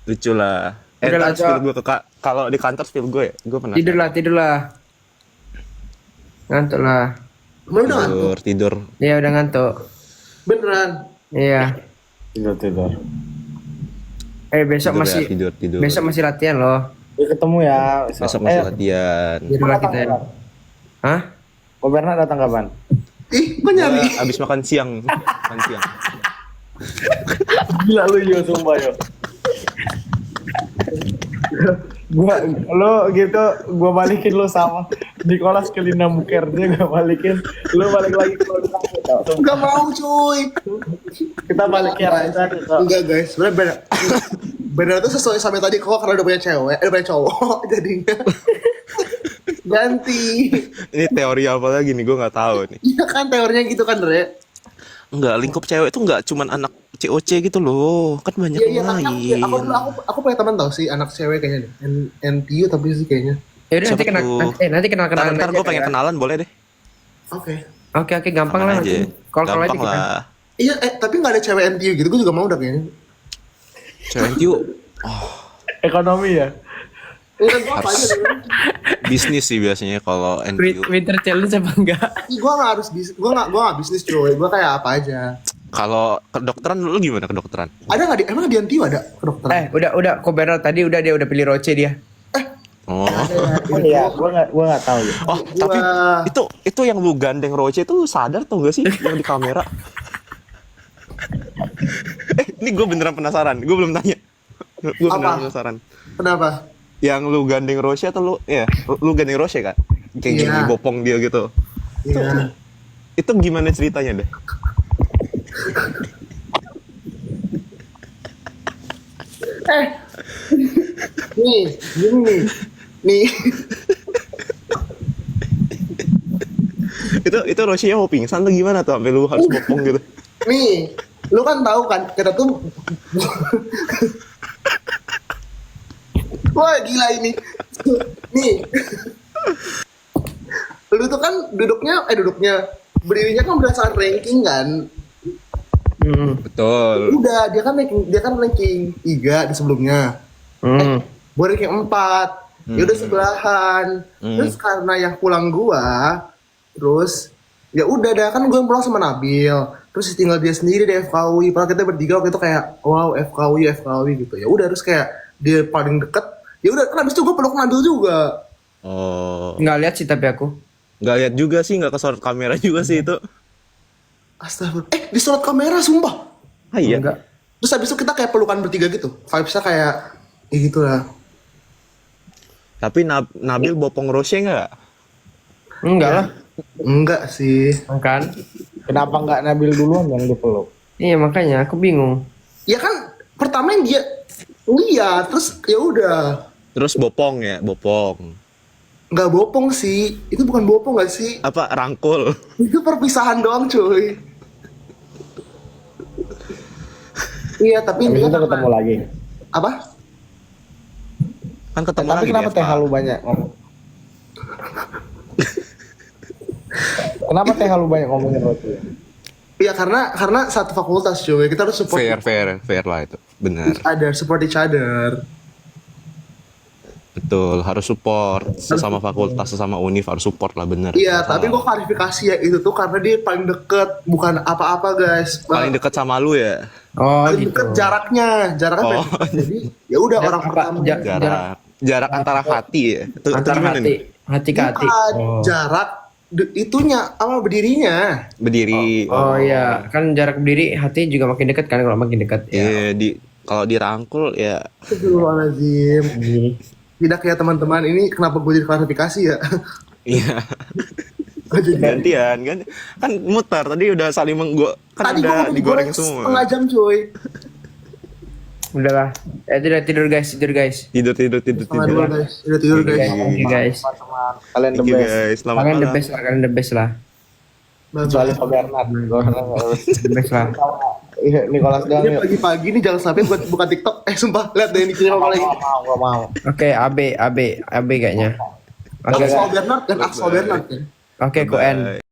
Lucu lah. Udah lah, Ntar spill Cok. gue kalau di kantor spill gue ya. Gue pernah Tidurlah. Ngantuk lah. Emang udah ngantuk? tidur. Iya udah ngantuk. Beneran. Iya. Tidur. Besok Tidur masih ya, tidur. besok masih latihan loh. Ya, ketemu ya. Besok masih latihan. Tidurlah kita ya. Hah? Kok Berna datang kapan? Ih, kok nyari? Gua abis makan siang. Gila lu yo sumpah yo. Lo gitu, gua balikin lo sama Nicholas ke Lina Mukerja, gua balikin lo balik lagi ke Lina Mukerja. Gak mau cuy. Kita balik ya Raisa. Enggak guys, sebenarnya beda. Beda tuh sesuai sama tadi kok karena udah punya cewek, udah punya cowok jadinya. Ganti. Ini teori apa lagi nih? Gue nggak tahu nih. Iya kan teorinya gitu kan, Dre? Enggak, lingkup cewek itu enggak cuman anak COC gitu loh. Kan banyak Iya, yang lain. aku punya teman tau sih anak cewek kayaknya deh. NTU tapi sih kayaknya. Ya udah Siapa tuh? nanti kenal-kenalan. Ntar gue pengen kenalan boleh deh. Oke. Oke, gampang Kapan lah. aja. Call aja Gampang kita. lah. Iya, tapi nggak ada cewek NTU gitu, gue juga mau dah kayaknya. Cewek NTU Ekonomi ya. Enggak, gue apa aja deh. bisnis sih biasanya kalau NTU. Winter challenge apa enggak? Gue nggak harus bisnis, gue nggak bisnis cuy, gue kayak apa aja. Kalau kedokteran lu gimana kedokteran? Ada nggak emang di NTU ada kedokteran? Udah Koberal tadi dia udah pilih Roche dia. Oh. Oh iya, gua nggak tahu ya. Oh, tapi itu yang lu gandeng Roche itu lu sadar tuh gak sih yang di kamera? Ini gue beneran penasaran. Gue belum tanya. Gue beneran Apa? penasaran. Kenapa? Yang lu gandeng Roche atau lu gandeng Roche kan? Kayak Iya. gini bopong dia gitu. Iya. Itu gimana ceritanya deh? Nih, gini nih. itu Roche-nya mau pingsan tuh gimana tuh sampai lu harus bopong gitu? Nih, lu kan tahu kan kita tuh wah gila ini. Nih. Lu tuh kan duduknya berdirinya kan berdasarkan ranking kan. Betul. Udah, dia kan ranking 3 di sebelumnya. Gua ranking 4. Ya udah sebelahan. Terus karena yang pulang gua Terus ya udah dah kan gue pulang sama Nabil. Terus tinggal dia sendiri di FKUI. Padahal kita bertiga waktu itu kayak wow FKUI gitu. Ya udah terus kayak dia paling deket. Ya udah kan abis itu gue peluk Nabil juga. Oh, Nggak lihat sih tapi aku. nggak lihat juga sih, nggak kesorot kamera juga sih itu. Astagfirullah. Disorot kamera sumpah. Ah iya. Enggak. Terus abis itu kita kayak pelukan bertiga gitu. Vibesnya kayak ya gitu lah. Tapi Nabil bopong Roshe nggak? Enggak lah. Enggak sih. Kan? Kenapa nggak Nabil duluan yang dipeluk? Iya makanya aku bingung. Ya kan pertama yang dia lihat terus ya udah. Terus bopong ya, bopong. Nggak bopong sih. Itu bukan bopong nggak sih? Apa rangkul? Itu perpisahan doang cuy. Iya tapi Habis dia itu ketemu lagi. apa? Kan ketemu Tapi lagi kenapa di teh FK. halu banyak ngomong? Kenapa teh halu banyak ngomongin roti? Iya karena satu fakultas cuy. Kita harus support Fair lah itu. Benar. support each other. Betul, harus support sesama fakultas, sesama univ harus support lah, bener. Iya, tapi gue klarifikasi ya itu tuh karena dia paling deket, bukan apa-apa guys. Paling deket sama lu ya. Oh Paling gitu. deket jaraknya Oh. pendek. Jadi ya udah orang Apa, pertama. Jarak antara hati ya. Itu Antara gimana nih? hati ke hati. Bukan, Oh. jarak itunya apa berdirinya. Berdiri. Oh iya, kan jarak berdiri hati juga makin dekat kan kalau makin dekat ya. Iya, kalau dirangkul ya. Astagfirullahaladzim. Ini. Tidak ya teman-teman, ini kenapa gue jadi klarifikasi ya? Iya. Gantian kan mutar tadi udah saling kan Tadi gue udah mau digoreng digoreng semua. setengah jam cuy. Udahlah. Tidur guys. Tidur. Udah tidur guys. Oke guys. Teman-teman, kalian the Thank you best. guys. Selamat Kalian the malam. best lah, kalian the best lah. Kecuali Pak Bernard. The best lah. Iya, Nicholas doang Ini yuk. pagi-pagi nih jangan sampai buat buka TikTok. Sumpah, lihat deh ini kirim apa lagi. Gua mau. Oke, AB kayaknya. Oke, Axel Bernard kan Axel Bernard kan. oke, ku end. Bye.